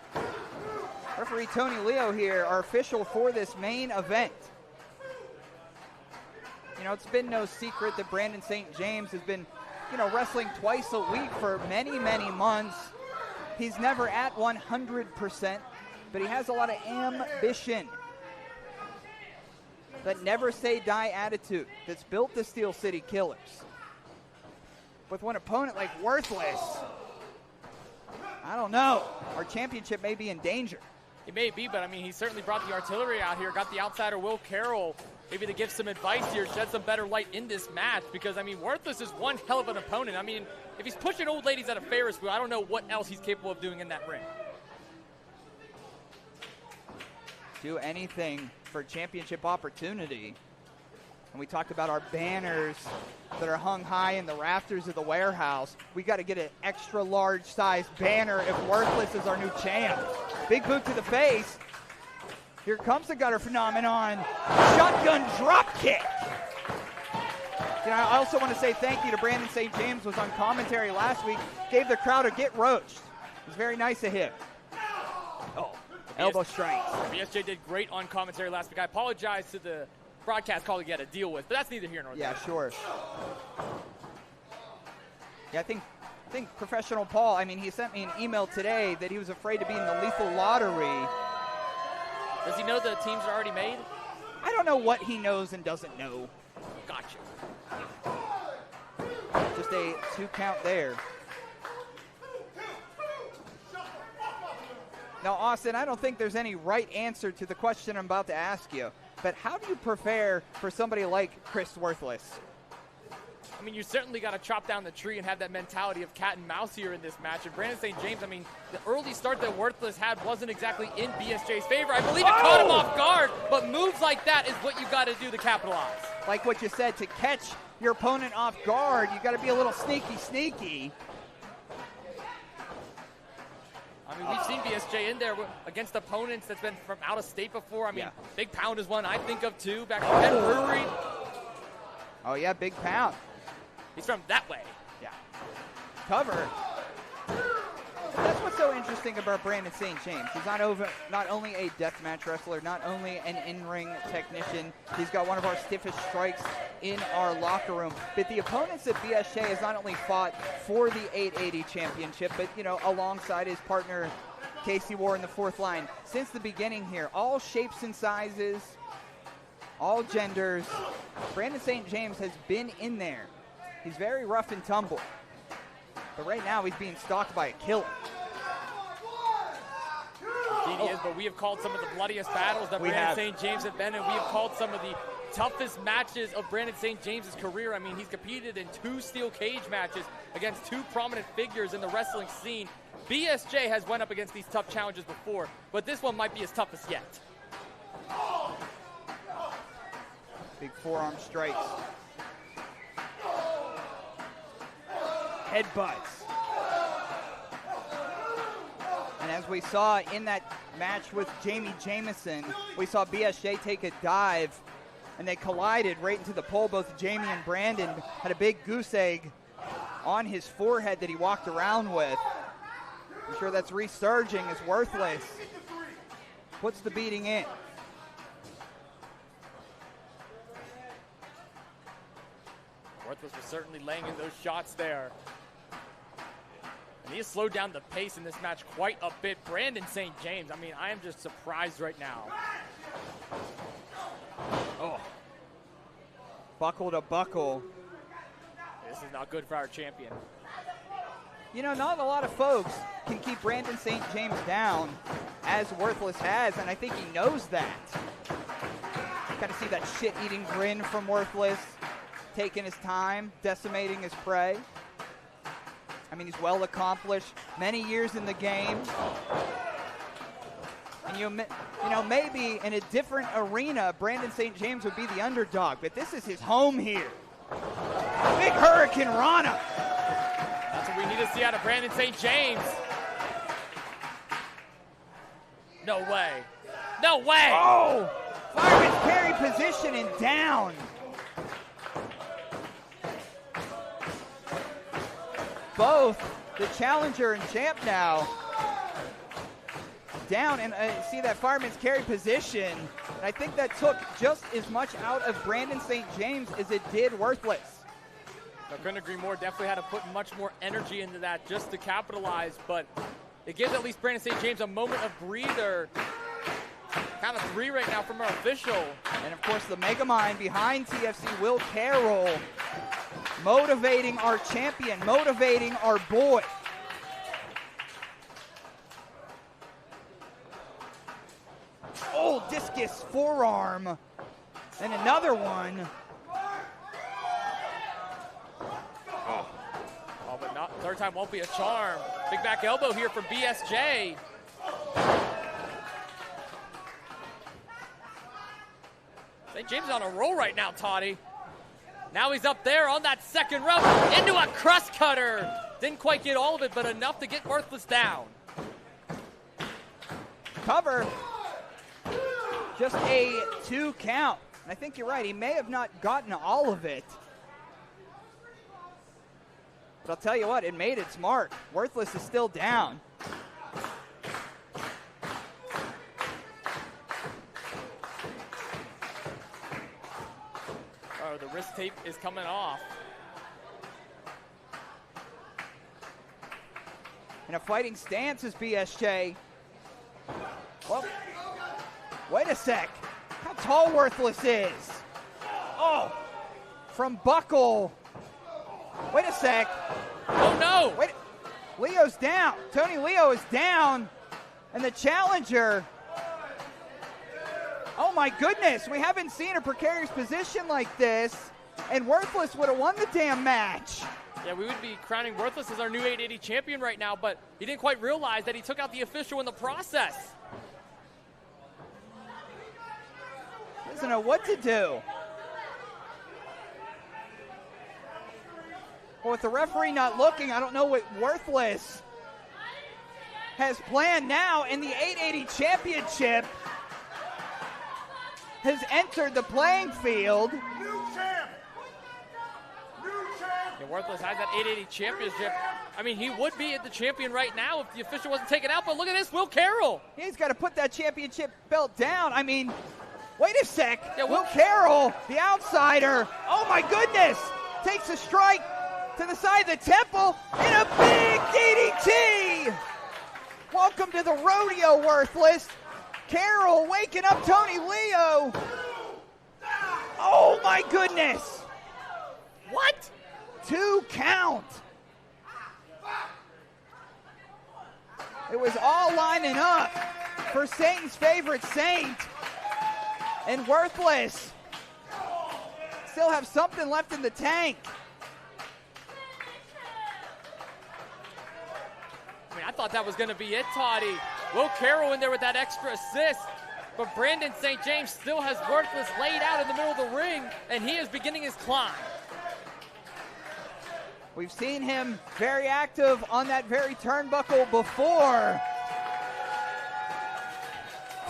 Referee Tony Leo here, our official for this main event. You know, it's been no secret that Brandon St. James has been, you know, wrestling twice a week for many, many months. He's never at 100%, but he has a lot of ambition. That never say die attitude that's built the Steel City Killers. With one opponent like Worthless, I don't know. Our championship may be in danger. It may be, but I mean, he certainly brought the artillery out here, got the outsider Will Carroll, maybe to give some advice here, shed some better light in this match, because I mean, Worthless is one hell of an opponent. I mean, if he's pushing old ladies at a Ferris wheel, I don't know what else he's capable of doing in that ring. Do anything for championship opportunity. And we talked about our banners that are hung high in the rafters of the warehouse. We got to get an extra large size banner if Worthless is our new champ. Big boot to the face. Here comes the gutter phenomenon. Shotgun drop kick. You know, I also want to say thank you to Brandon St. James, was on commentary last week, gave the crowd a get roached. It was very nice of him. Oh, elbow strikes. BSJ did great on commentary last week. I apologize to the broadcast call he had to deal with, but that's neither here nor there. Yeah, sure. Yeah, I think Professional Paul, I mean, he sent me an email today that he was afraid to be in the lethal lottery. Does he know the teams are already made? I don't know what he knows and doesn't know. Gotcha. Just a 2 count there. Now, Austin, I don't think there's any right answer to the question I'm about to ask you, but how do you prepare for somebody like Krist Worthless? I mean, you certainly got to chop down the tree and have that mentality of cat and mouse here in this match. And Brandon St. James, I mean, the early start that Worthless had wasn't exactly in BSJ's favor. I believe it caught him off guard, but moves like that is what you got to do to capitalize. like what you said, to catch your opponent off guard, you got to be a little sneaky. I mean, we've seen BSJ in there against opponents that's been from out of state before. I mean, Big Pound is one I think of too, back in Penn Brewery. Oh yeah, Big Pound. He's from that way. Yeah. Cover. That's what's so interesting about Brandon St. James. He's not only a deathmatch wrestler, not only an in-ring technician. He's got one of our stiffest strikes in our locker room. But the opponents that BSJ has not only fought for the 880 championship, but, you know, alongside his partner, Casey War in the fourth line. Since the beginning here, all shapes and sizes, all genders. Brandon St. James has been in there. He's very rough and tumble. But right now, he's being stalked by a killer. Indeed he is, but we have called some of the bloodiest battles that Brandon St. James have been in. We have called some of the toughest matches of Brandon St. James' career. I mean, he's competed in 2 steel cage matches against 2 prominent figures in the wrestling scene. BSJ has went up against these tough challenges before, but this one might be his toughest yet. Big forearm strikes. Headbutts. And as we saw in that match with Jamie Jamison, we saw BSJ take a dive, and they collided right into the pole. Both Jamie and Brandon had a big goose egg on his forehead that he walked around with. I'm sure that's resurging as Worthless puts the beating in. Worthless was certainly laying in those shots there. And he has slowed down the pace in this match quite a bit. Brandon St. James, I mean, I am just surprised right now. Oh. Buckle to buckle. This is not good for our champion. You know, not a lot of folks can keep Brandon St. James down as Worthless has, and I think he knows that. Kind of see that shit-eating grin from Worthless, taking his time, decimating his prey. I mean, he's well accomplished, many years in the game. And you know, maybe in a different arena, Brandon St. James would be the underdog, but this is his home here. Big Hurricane Rana. That's what we need to see out of Brandon St. James. No way. No way. Oh, fireman's carry position and down. Both the challenger and champ now down, and see that fireman's carry position. And I think that took just as much out of Brandon St. James as it did Worthless. I couldn't agree more. Definitely had to put much more energy into that just to capitalize, but it gives at least Brandon St. James a moment of breather. Count of 3 right now from our official. And of course the Megamind behind TFC, Will Carroll, motivating our champion, motivating our boy. Oh, discus forearm. And another one. Oh, but not third time won't be a charm. Big back elbow here from BSJ. St. James is on a roll right now, Toddy. Now he's up there on that second rope into a crust cutter. Didn't quite get all of it, but enough to get Worthless down. Cover. Just a 2 count. And I think you're right. He may have not gotten all of it. But I'll tell you what, it made its mark. Worthless is still down. Oh, the wrist tape is coming off. In a fighting stance is BSJ. Well, wait a sec. How tall Worthless is. Oh, from buckle. Wait a sec. Oh, no. Wait. Leo's down. Tony Leo is down. And the challenger. Oh, my goodness. We haven't seen a precarious position like this. And Worthless would have won the damn match. Yeah, we would be crowning Worthless as our new 880 champion right now, but he didn't quite realize that he took out the official in the process. Doesn't know what to do. Well, with the referee not looking, I don't know what Worthless has planned now, and the 880 championship has entered the playing field. New champ! New champ! And Worthless has that 880 championship. I mean, he would be the champion right now if the official wasn't taken out, but look at this, Will Carroll. He's got to put that championship belt down. I mean, wait a sec. Yeah, Will Carroll, the outsider, oh my goodness, takes a strike to the side of the temple in a big DDT. Welcome to the rodeo, Worthless. Carroll waking up Tony Leo. Oh my goodness. What? 2 count. It was all lining up for Satan's favorite Saint. And Worthless still have something left in the tank. I mean, I thought that was going to be it, Toddy. Will Carroll in there with that extra assist. But Brandon St. James still has Worthless laid out in the middle of the ring, and he is beginning his climb. We've seen him very active on that very turnbuckle before.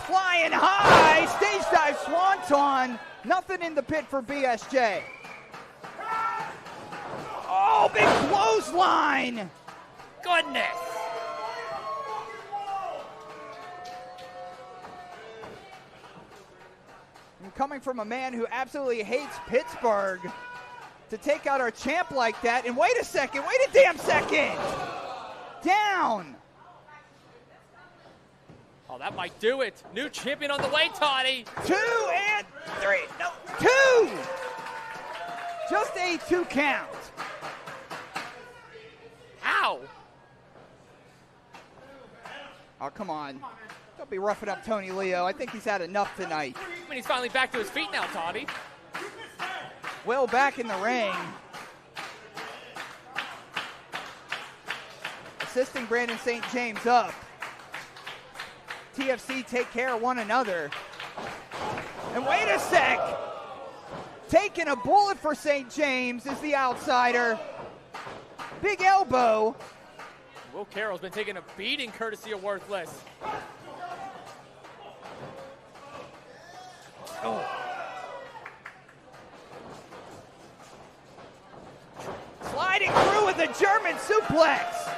Flying high, stage dive swanton. Nothing in the pit for BSJ. Oh, big clothesline. Goodness. And coming from a man who absolutely hates Pittsburgh, to take out our champ like that, and wait a damn second! Down! Oh, that might do it. New champion on the way, Toddy. 2 and 3, no, 2! Just a 2 count. How? Oh, come on. Don't be roughing up Tony Leo. I think he's had enough tonight. I mean, he's finally back to his feet now, Toddy. Will back in the ring. Assisting Brandon St. James up. TFC take care of one another. And wait a sec. Taking a bullet for St. James is the outsider. Big elbow. Will Carroll's been taking a beating courtesy of Worthless. Oh. Sliding through with a German suplex.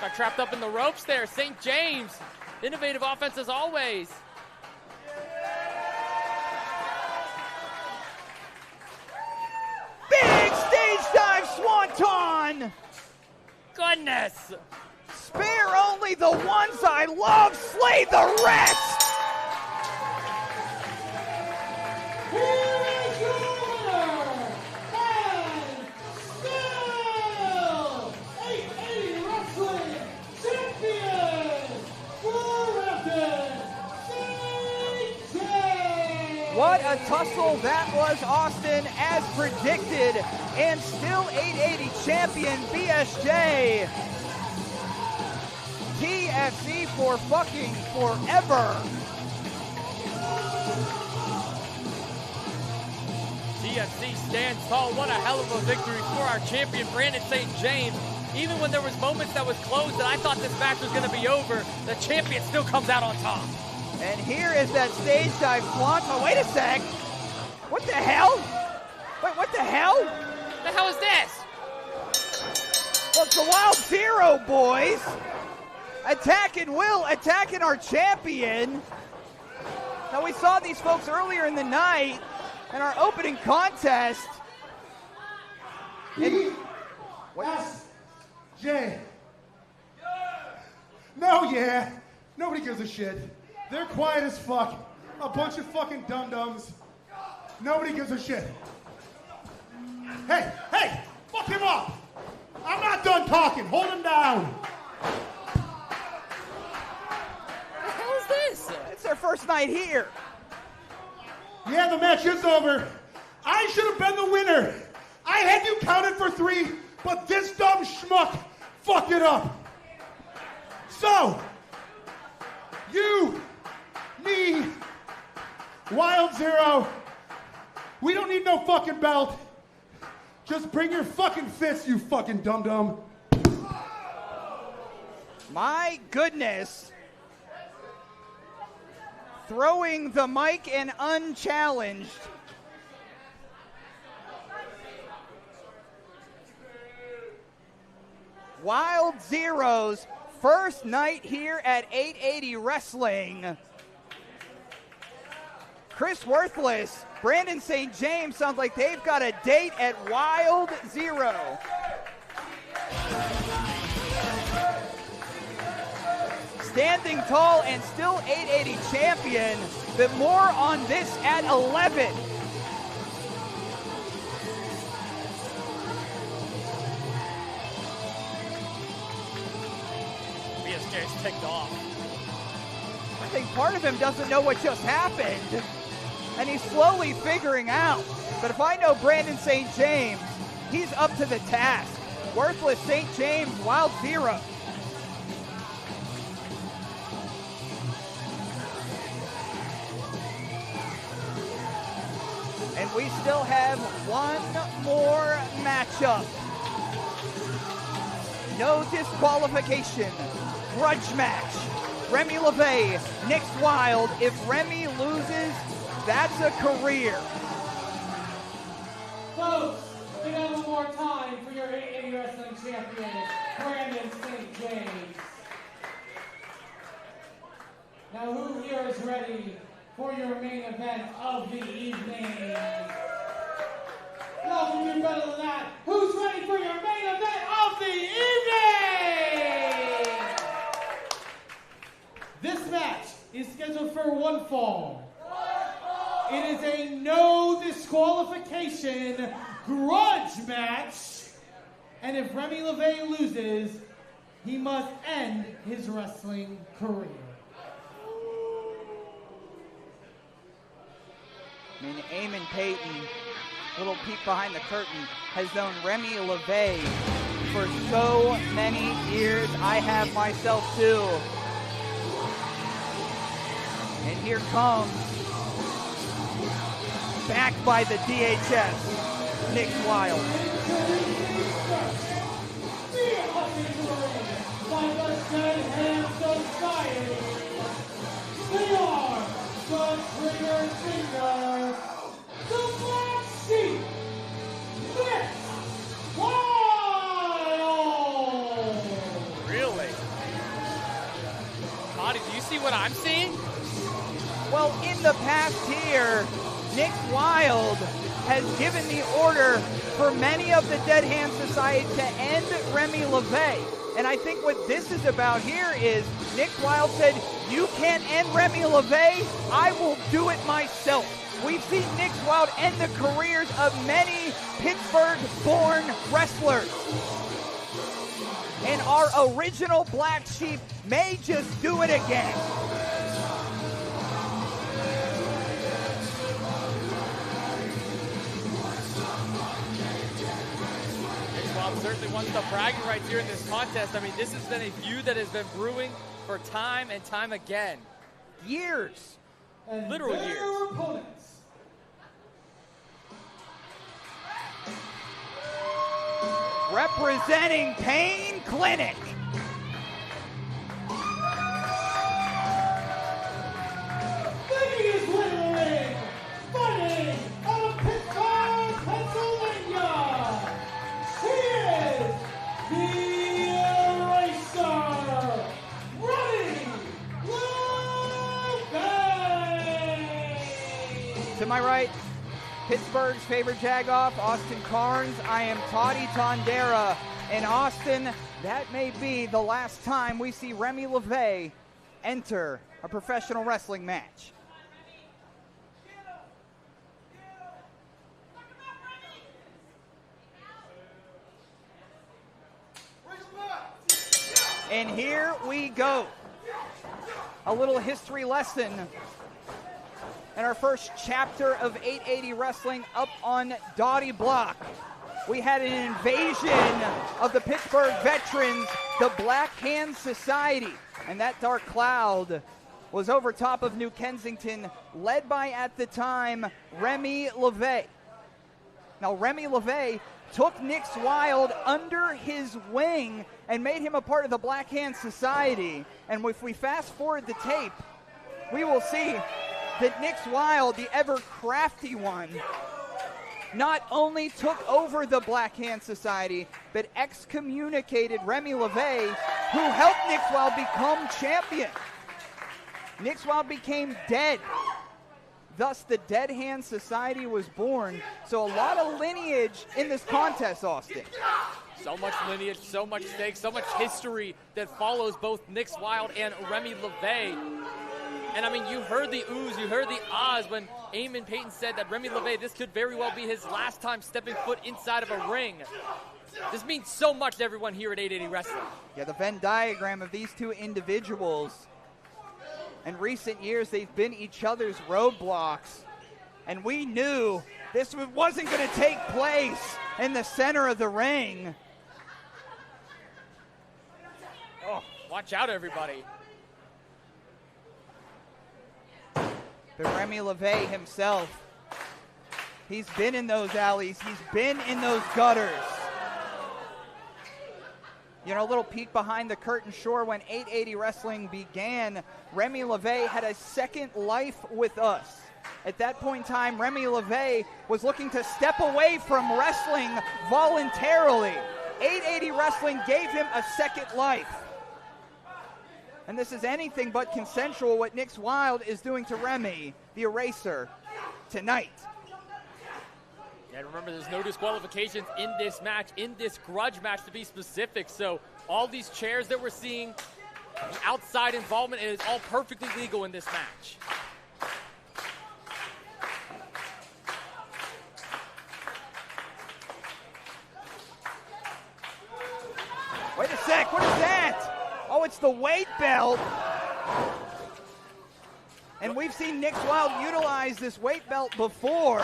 Got trapped up in the ropes there. St. James, innovative offense as always. Big stage dive swanton. Goodness. Spare only the ones I love, slay the rest. Here is your winner, and still 880 Wrestling Champion, St. James. What a tussle that was, Austin, as predicted, and still 880 champion BSJ. TFC for fucking forever. TFC stands tall. What a hell of a victory for our champion, Brandon St. James. Even when there was moments that was close that I thought this match was going to be over, the champion still comes out on top. And here is that stage dive swanton. Wait a sec. What the hell? Wait, what the hell? The hell is this? Well, it's the Wild Zero, boys. Attacking Will, attacking our champion. Now, we saw these folks earlier in the night in our opening contest. And, Jay. No, yeah. Nobody gives a shit. They're quiet as fuck. A bunch of fucking dum-dums. Nobody gives a shit. Hey, fuck him up. I'm not done talking. Hold him down. What the hell is this? it's their first night here. Yeah, the match is over. I should have been the winner. I had you counted for 3, but this dumb schmuck fucked it up. So, you, me, Wild Zero, we don't need no fucking belt. Just bring your fucking fists, you fucking dum-dum. My goodness. Throwing the mic and unchallenged. Wild Zeros, first night here at 880 Wrestling. Krist Worthless, Brandon St. James, sounds like they've got a date at Wild Zero. Standing tall and still 880 champion, but more on this at 11. BSK's ticked off. I think part of him doesn't know what just happened, and he's slowly figuring out. But if I know Brandon St. James, he's up to the task. Worthless St. James, Wild Zero. And we still have one more matchup. No disqualification. Grudge match. Remy LeVay, Nick Wild. If Remy loses, that's a career. Folks, we got a little more time for your 880 Wrestling Champion, Brandon St. James. Now, who here is ready for your main event of the evening? No, we do better than that. Who's ready for your main event of the evening? This match is scheduled for one fall. It is a no disqualification grudge match. And if Remy LeVay loses, he must end his wrestling career. I mean, Eamon Payton, little peek behind the curtain, has known Remy LeVay for so many years. I have myself too. And here comes, backed by the DHS, Nick Wild. By the Dead Hand Society, they are the Trigger Finger, the Black Sheep, Nick Wild! Really? Toddy, do you see what I'm seeing? Well, in the past here, Nick Wild has given the order for many of the Dead Hand Society to end Remy LeVay. And I think what this is about here is Nick Wild said, you can't end Remy LeVay, I will do it myself. We've seen Nick Wild end the careers of many Pittsburgh-born wrestlers. And our original Black Sheep may just do it again. Certainly wants the bragging rights here in this contest. I mean, this has been a feud that has been brewing for time and time again. Years. And literal their years. Opponents. Representing Pain Clinic. Making his way to the ring, fighting out of Pittsburgh, Pennsylvania. He is the Eraser, Remy LeVay. To my right, Pittsburgh's favorite jagoff, Austin Carnes. I am Toddy Tondera. And Austin, that may be the last time we see Remy LeVay enter a professional wrestling match. And here we go. A little history lesson in our first chapter of 880 Wrestling up on Dottie Block. We had an invasion of the Pittsburgh veterans, the Black Hand Society. And that dark cloud was over top of New Kensington, led by, at the time, Remy LeVay. Now, Remy LeVay took Nix Wild under his wing and made him a part of the Black Hand Society. And if we fast forward the tape, we will see that Nix Wild, the ever crafty one, not only took over the Black Hand Society, but excommunicated Remy LeVay, who helped Nix Wild become champion. Nix Wild became dead. Thus, the Dead Hand Society was born. So a lot of lineage in this contest, Austin. So much lineage, so much stakes, so much history that follows both Nix Wild and Remy LeVay. And I mean, you heard the oohs, you heard the ahs when Eamon Payton said that Remy LeVay, this could very well be his last time stepping foot inside of a ring. This means so much to everyone here at 880 Wrestling. Yeah, the Venn diagram of these two individuals. In recent years, they've been each other's roadblocks. And we knew this wasn't going to take place in the center of the ring. Oh, watch out, everybody. But Remy LeVay himself, he's been in those alleys. He's been in those gutters. You know, a little peek behind the curtain. Sure, when 880 Wrestling began, Remy LeVay had a second life with us. At that point in time, Remy LeVay was looking to step away from wrestling voluntarily. 880 Wrestling gave him a second life. And this is anything but consensual what Nix Wild is doing to Remy, the Eraser, tonight. And remember, there's no disqualifications in this match, in this grudge match to be specific. So all these chairs that we're seeing, outside involvement, it is all perfectly legal in this match. Wait a sec, what is that? Oh, it's the weight belt. And we've seen Nix Wild utilize this weight belt before,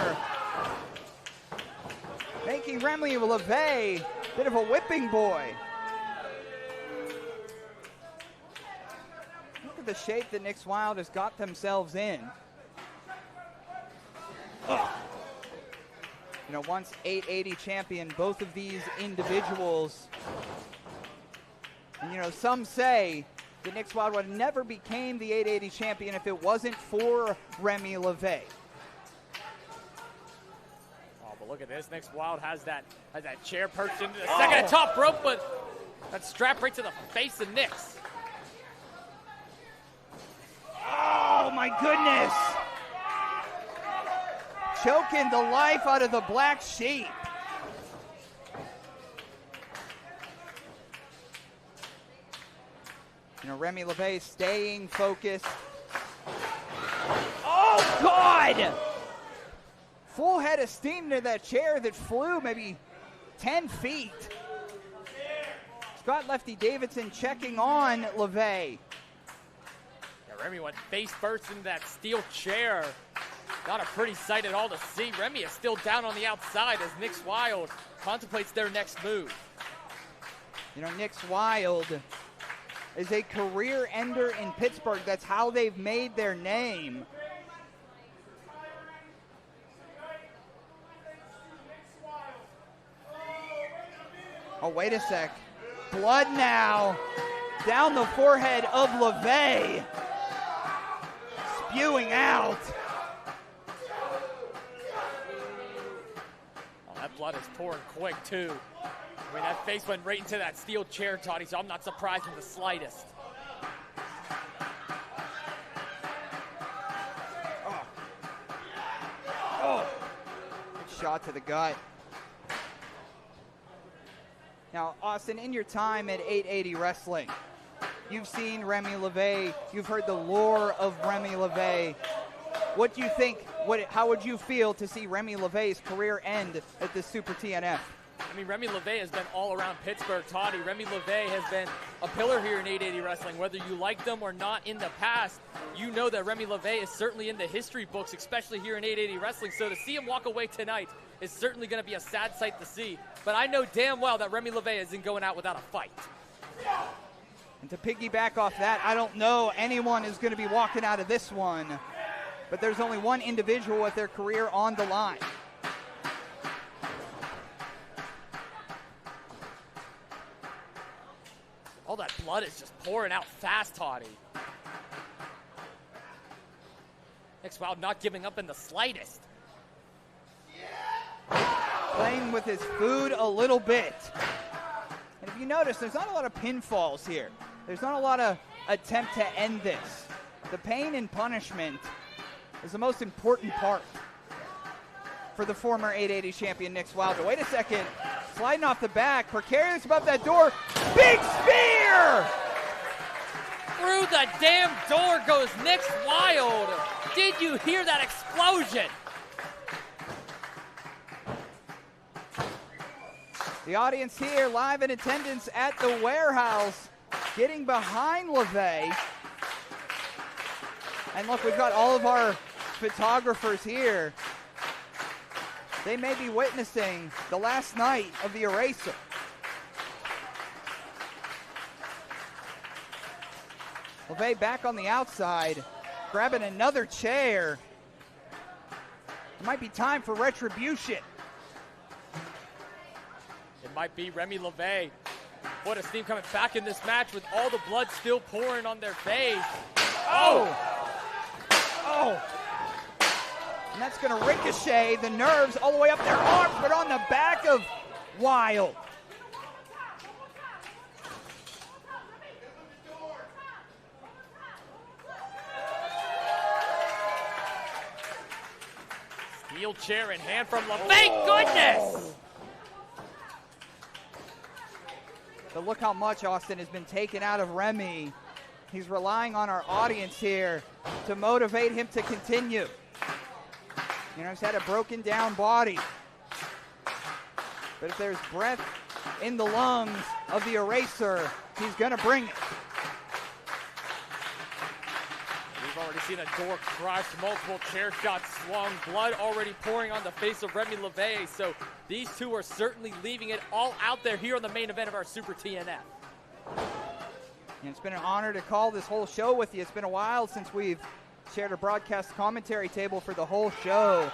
making Remy LeVay a bit of a whipping boy. Look at the shape that Nix Wild has got themselves in. Ugh. You know, once 880 champion, both of these individuals. And, you know, some say that Nix Wild would never became the 880 champion if it wasn't for Remy LeVay. Oh, but look at this. Nix Wild has that chair perched into the second top rope, but that strap right to the face of Nix. Oh, my goodness. Choking the life out of the Black Sheep. You know, Remy LeVay staying focused. Oh, God! Full head of steam to that chair that flew maybe 10 feet. Scott Lefty Davidson checking on LeVay. Yeah, Remy went face first into that steel chair. Not a pretty sight at all to see. Remy is still down on the outside as Nix Wild contemplates their next move. You know, Nix Wild is a career ender in Pittsburgh. That's how they've made their name. Oh, wait a sec. Blood now down the forehead of LeVay. Spewing out. Oh, that blood is pouring quick, too. I mean, that face went right into that steel chair, Toddy, so I'm not surprised in the slightest. Oh. Good shot to the gut. Now, Austin, in your time at 880 Wrestling, you've seen Remy LeVay, you've heard the lore of Remy LeVay. What do you think, how would you feel to see Remy LeVay's career end at the Super TNF? I mean, Remy LeVay has been all around Pittsburgh, Toddy. Remy LeVay has been a pillar here in 880 Wrestling. Whether you like them or not in the past, you know that Remy LeVay is certainly in the history books, especially here in 880 Wrestling. So to see him walk away tonight is certainly going to be a sad sight to see. But I know damn well that Remy LeVay isn't going out without a fight. And to piggyback off that, I don't know anyone is going to be walking out of this one. But there's only one individual with their career on the line. All that blood is just pouring out fast, Toddy. Next Wild not giving up in the slightest. Playing with his food a little bit. And if you notice, there's not a lot of pinfalls here. There's not a lot of attempt to end this. The pain and punishment is the most important part for the former 880 champion Nick's Wilder. Wait a second. Sliding off the back. Precarious above that door. Big spear! Through the damn door goes Nick's Wild. Did you hear that explosion? The audience here live in attendance at the warehouse getting behind LeVay. And look, we've got all of our photographers here. They may be witnessing the last night of the Eraser. LeVay back on the outside, grabbing another chair. It might be time for retribution. It might be Remy LeVay. What a steam coming back in this match with all the blood still pouring on their face. Oh! And that's going to ricochet the nerves all the way up their arms, but on the back of Wild. Steel chair in hand from LeVay. Thank goodness! But look how much Austin has been taken out of Remy. He's relying on our audience here to motivate him to continue. You know, he's had a broken down body. But if there's breath in the lungs of the Eraser, he's gonna bring it. We've already seen a door crushed, multiple chair shots swung, blood already pouring on the face of Remy LeVay. So these two are certainly leaving it all out there here on the main event of our Super TNF. And it's been an honor to call this whole show with you. It's been a while since we've shared a broadcast commentary table for the whole show.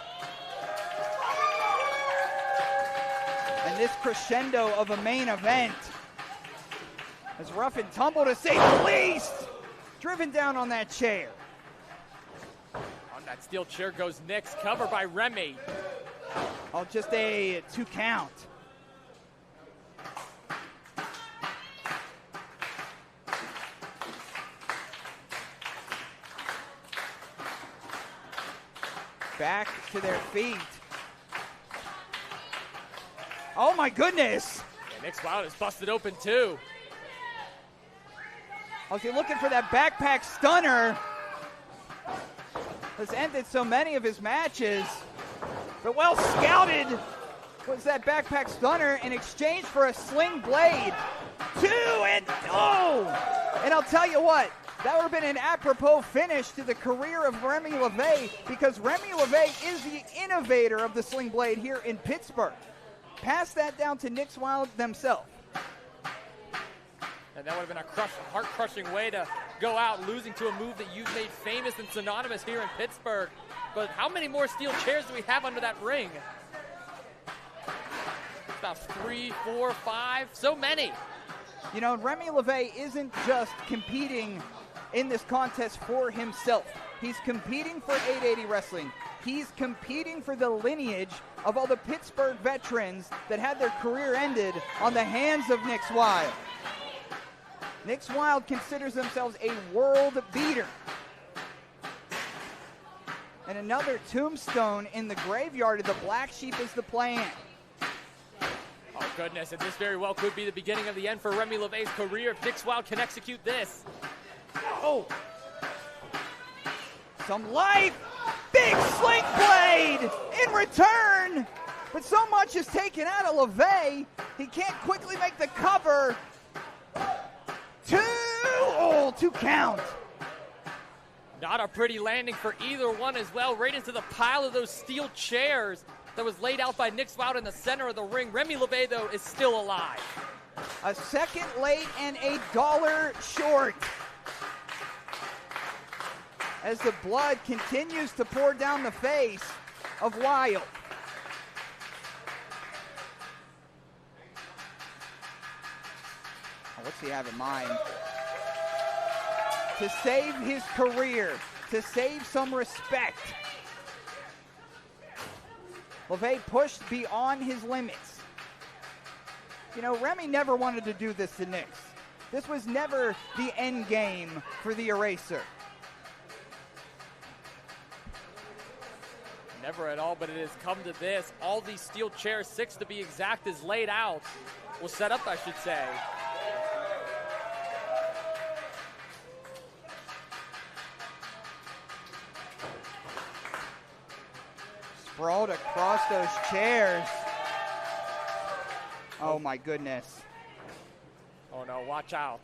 And this crescendo of a main event is rough and tumble to say the least. Driven down on that chair. On that steel chair goes Nick's, covered by Remy. Oh, just a 2 count. Back to their feet. Oh my goodness! Yeah, Nick's Wild is busted open too. Was he looking for that backpack stunner? Has ended so many of his matches. But well scouted was that backpack stunner in exchange for a sling blade. 2 and oh! And I'll tell you what, that would have been an apropos finish to the career of Remy LeVay, because Remy LeVay is the innovator of the sling blade here in Pittsburgh. Pass that down to Nick's Wild themselves. And that would have been a heart-crushing way to go out, losing to a move that you've made famous and synonymous here in Pittsburgh. But how many more steel chairs do we have under that ring? About 3, 4, 5, so many. You know, Remy LeVay isn't just competing in this contest for himself. He's competing for 880 Wrestling. He's competing for the lineage of all the Pittsburgh veterans that had their career ended on the hands of Nick's Wild. Nick's Wild considers themselves a world beater. And another tombstone in the graveyard of the Black Sheep is the plan. Oh goodness, and this very well could be the beginning of the end for Remy LeVay's career if Nick's Wild can execute this. Oh! Some life! Big sling blade in return! But so much is taken out of LeVay, he can't quickly make the cover. 2! Oh, 2 count. Not a pretty landing for either one as well, right into the pile of those steel chairs that was laid out by Nick's Wild in the center of the ring. Remy LeVay, though, is still alive. A second late and $1 short. As the blood continues to pour down the face of Wild. What's he have in mind? To save his career, to save some respect. LeVay pushed beyond his limits. You know, Remy never wanted to do this to Nyx. This was never the end game for the Eraser. Never at all, but it has come to this. All these steel chairs, 6 to be exact, is laid out. Well, set up, I should say. Sprawled across those chairs. Oh my goodness. Oh no, watch out.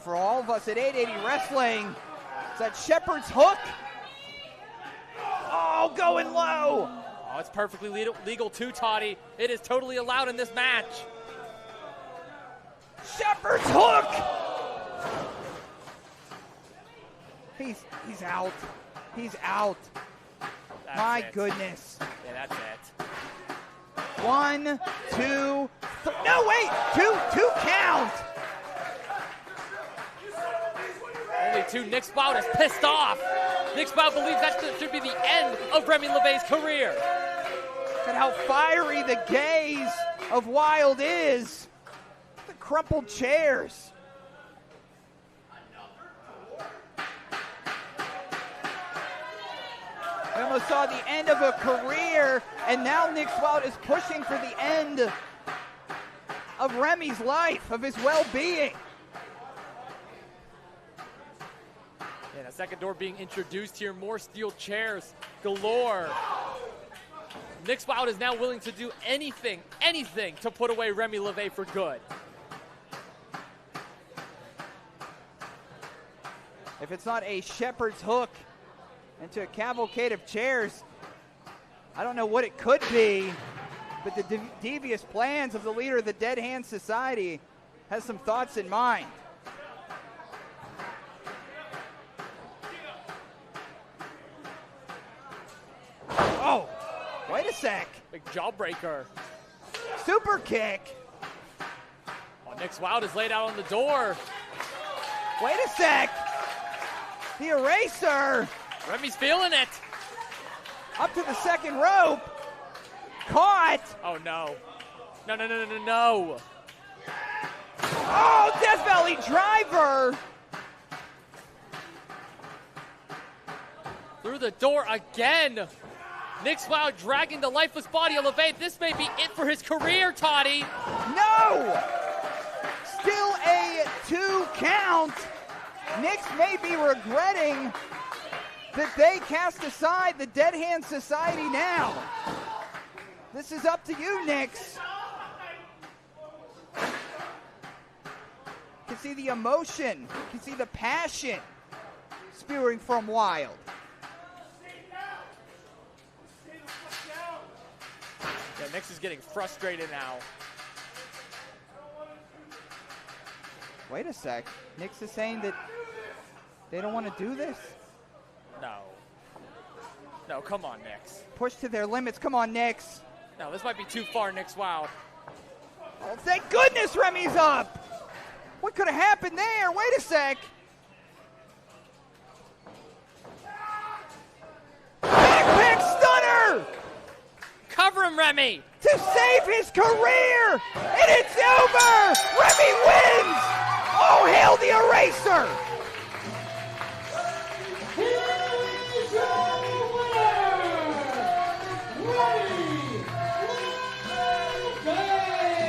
For all of us at 880 Wrestling, is that Shepherd's hook? Oh, going low. Oh, it's perfectly legal too, Toddy. It is totally allowed in this match. Shepherd's hook. He's out. He's out. That's My it. goodness. Yeah, that's it. 1, 2, 3. No, wait. Two count. Only 2. Nick Spout is pissed off. Nick Spout believes that should be the end of Remy LeVay's career. Look at how fiery the gaze of Wild is. The crumpled chairs. We almost saw the end of a career, and now Nick Swout is pushing for the end of Remy's life, of his well-being. And a second door being introduced here. More steel chairs galore. Nick Spout is now willing to do anything to put away Remy LeVay for good. If it's not a shepherd's hook into a cavalcade of chairs, I don't know what it could be, but the devious plans of the leader of the Dead Hand Society has some thoughts in mind. Oh, wait a sec. Big jawbreaker. Super kick. Oh, Nick Spout is laid out on the door. Wait a sec. The Eraser. Remy's feeling it. Up to the second rope. Caught. Oh, no. No. Oh, Death Valley driver. Through the door again. Nick Spout dragging the lifeless body of LeVay. This may be it for his career, Toddy. No. Still a 2 count. Nyx may be regretting that they cast aside the Dead Hand Society now. This is up to you, Nyx. You can see the emotion. You can see the passion spewing from Wild. Yeah, Nyx is getting frustrated now. Wait a sec. Nyx is saying that they don't want to do this? No, come on, Nyx. Push to their limits. Come on, Nyx. No, this might be too far, Nick Spout. Oh, thank goodness Remy's up. What could have happened there? Wait a sec. Backpack stunner! Cover him, Remy! To save his career! And it's over! Remy wins! Oh, hail the Eraser! Here's your winner,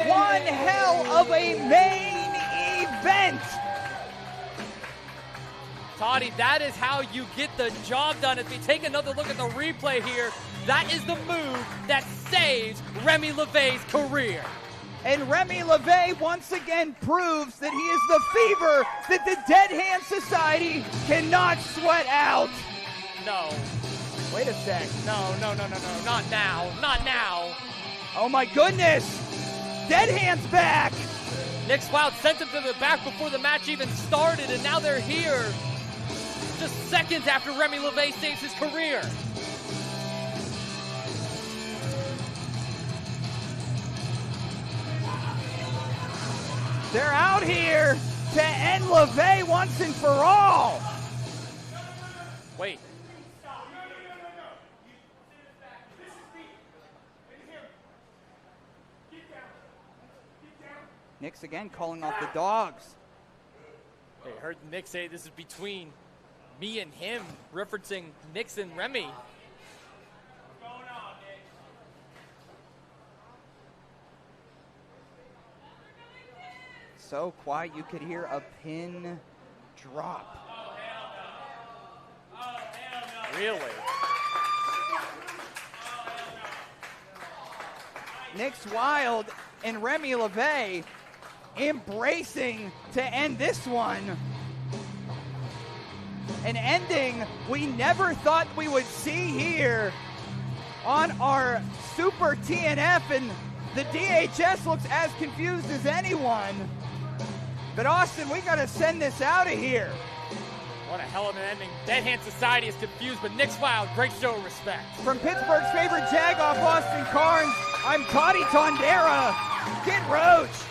One hell of a main event! Toddy, that is how you get the job done. If we take another look at the replay here, that is the move that saves Remy LeVay's career. And Remy LeVay once again proves that he is the fever that the Dead Hand Society cannot sweat out. No. Wait a sec. No. Not now. Oh my goodness. Dead Hand's back. Nick Spout sent him to the back before the match even started, and now they're here just seconds after Remy LeVay saves his career. They're out here to end LeVay once and for all. Wait. Nix again calling off the dogs. They heard Nick say this is between me and him, referencing Nix and Remy. So quiet you could hear a pin drop. Really? Nix Wild and Remy LeVay embracing to end this one. An ending we never thought we would see here on our Super TNF, and the DHS looks as confused as anyone. But Austin, we gotta send this out of here. What a hell of an ending. Dead Hand Society is confused, but Nix Wild, great show of respect. From Pittsburgh's favorite Jagoff, Austin Carnes, I'm Toddy Tondera. Get Roach.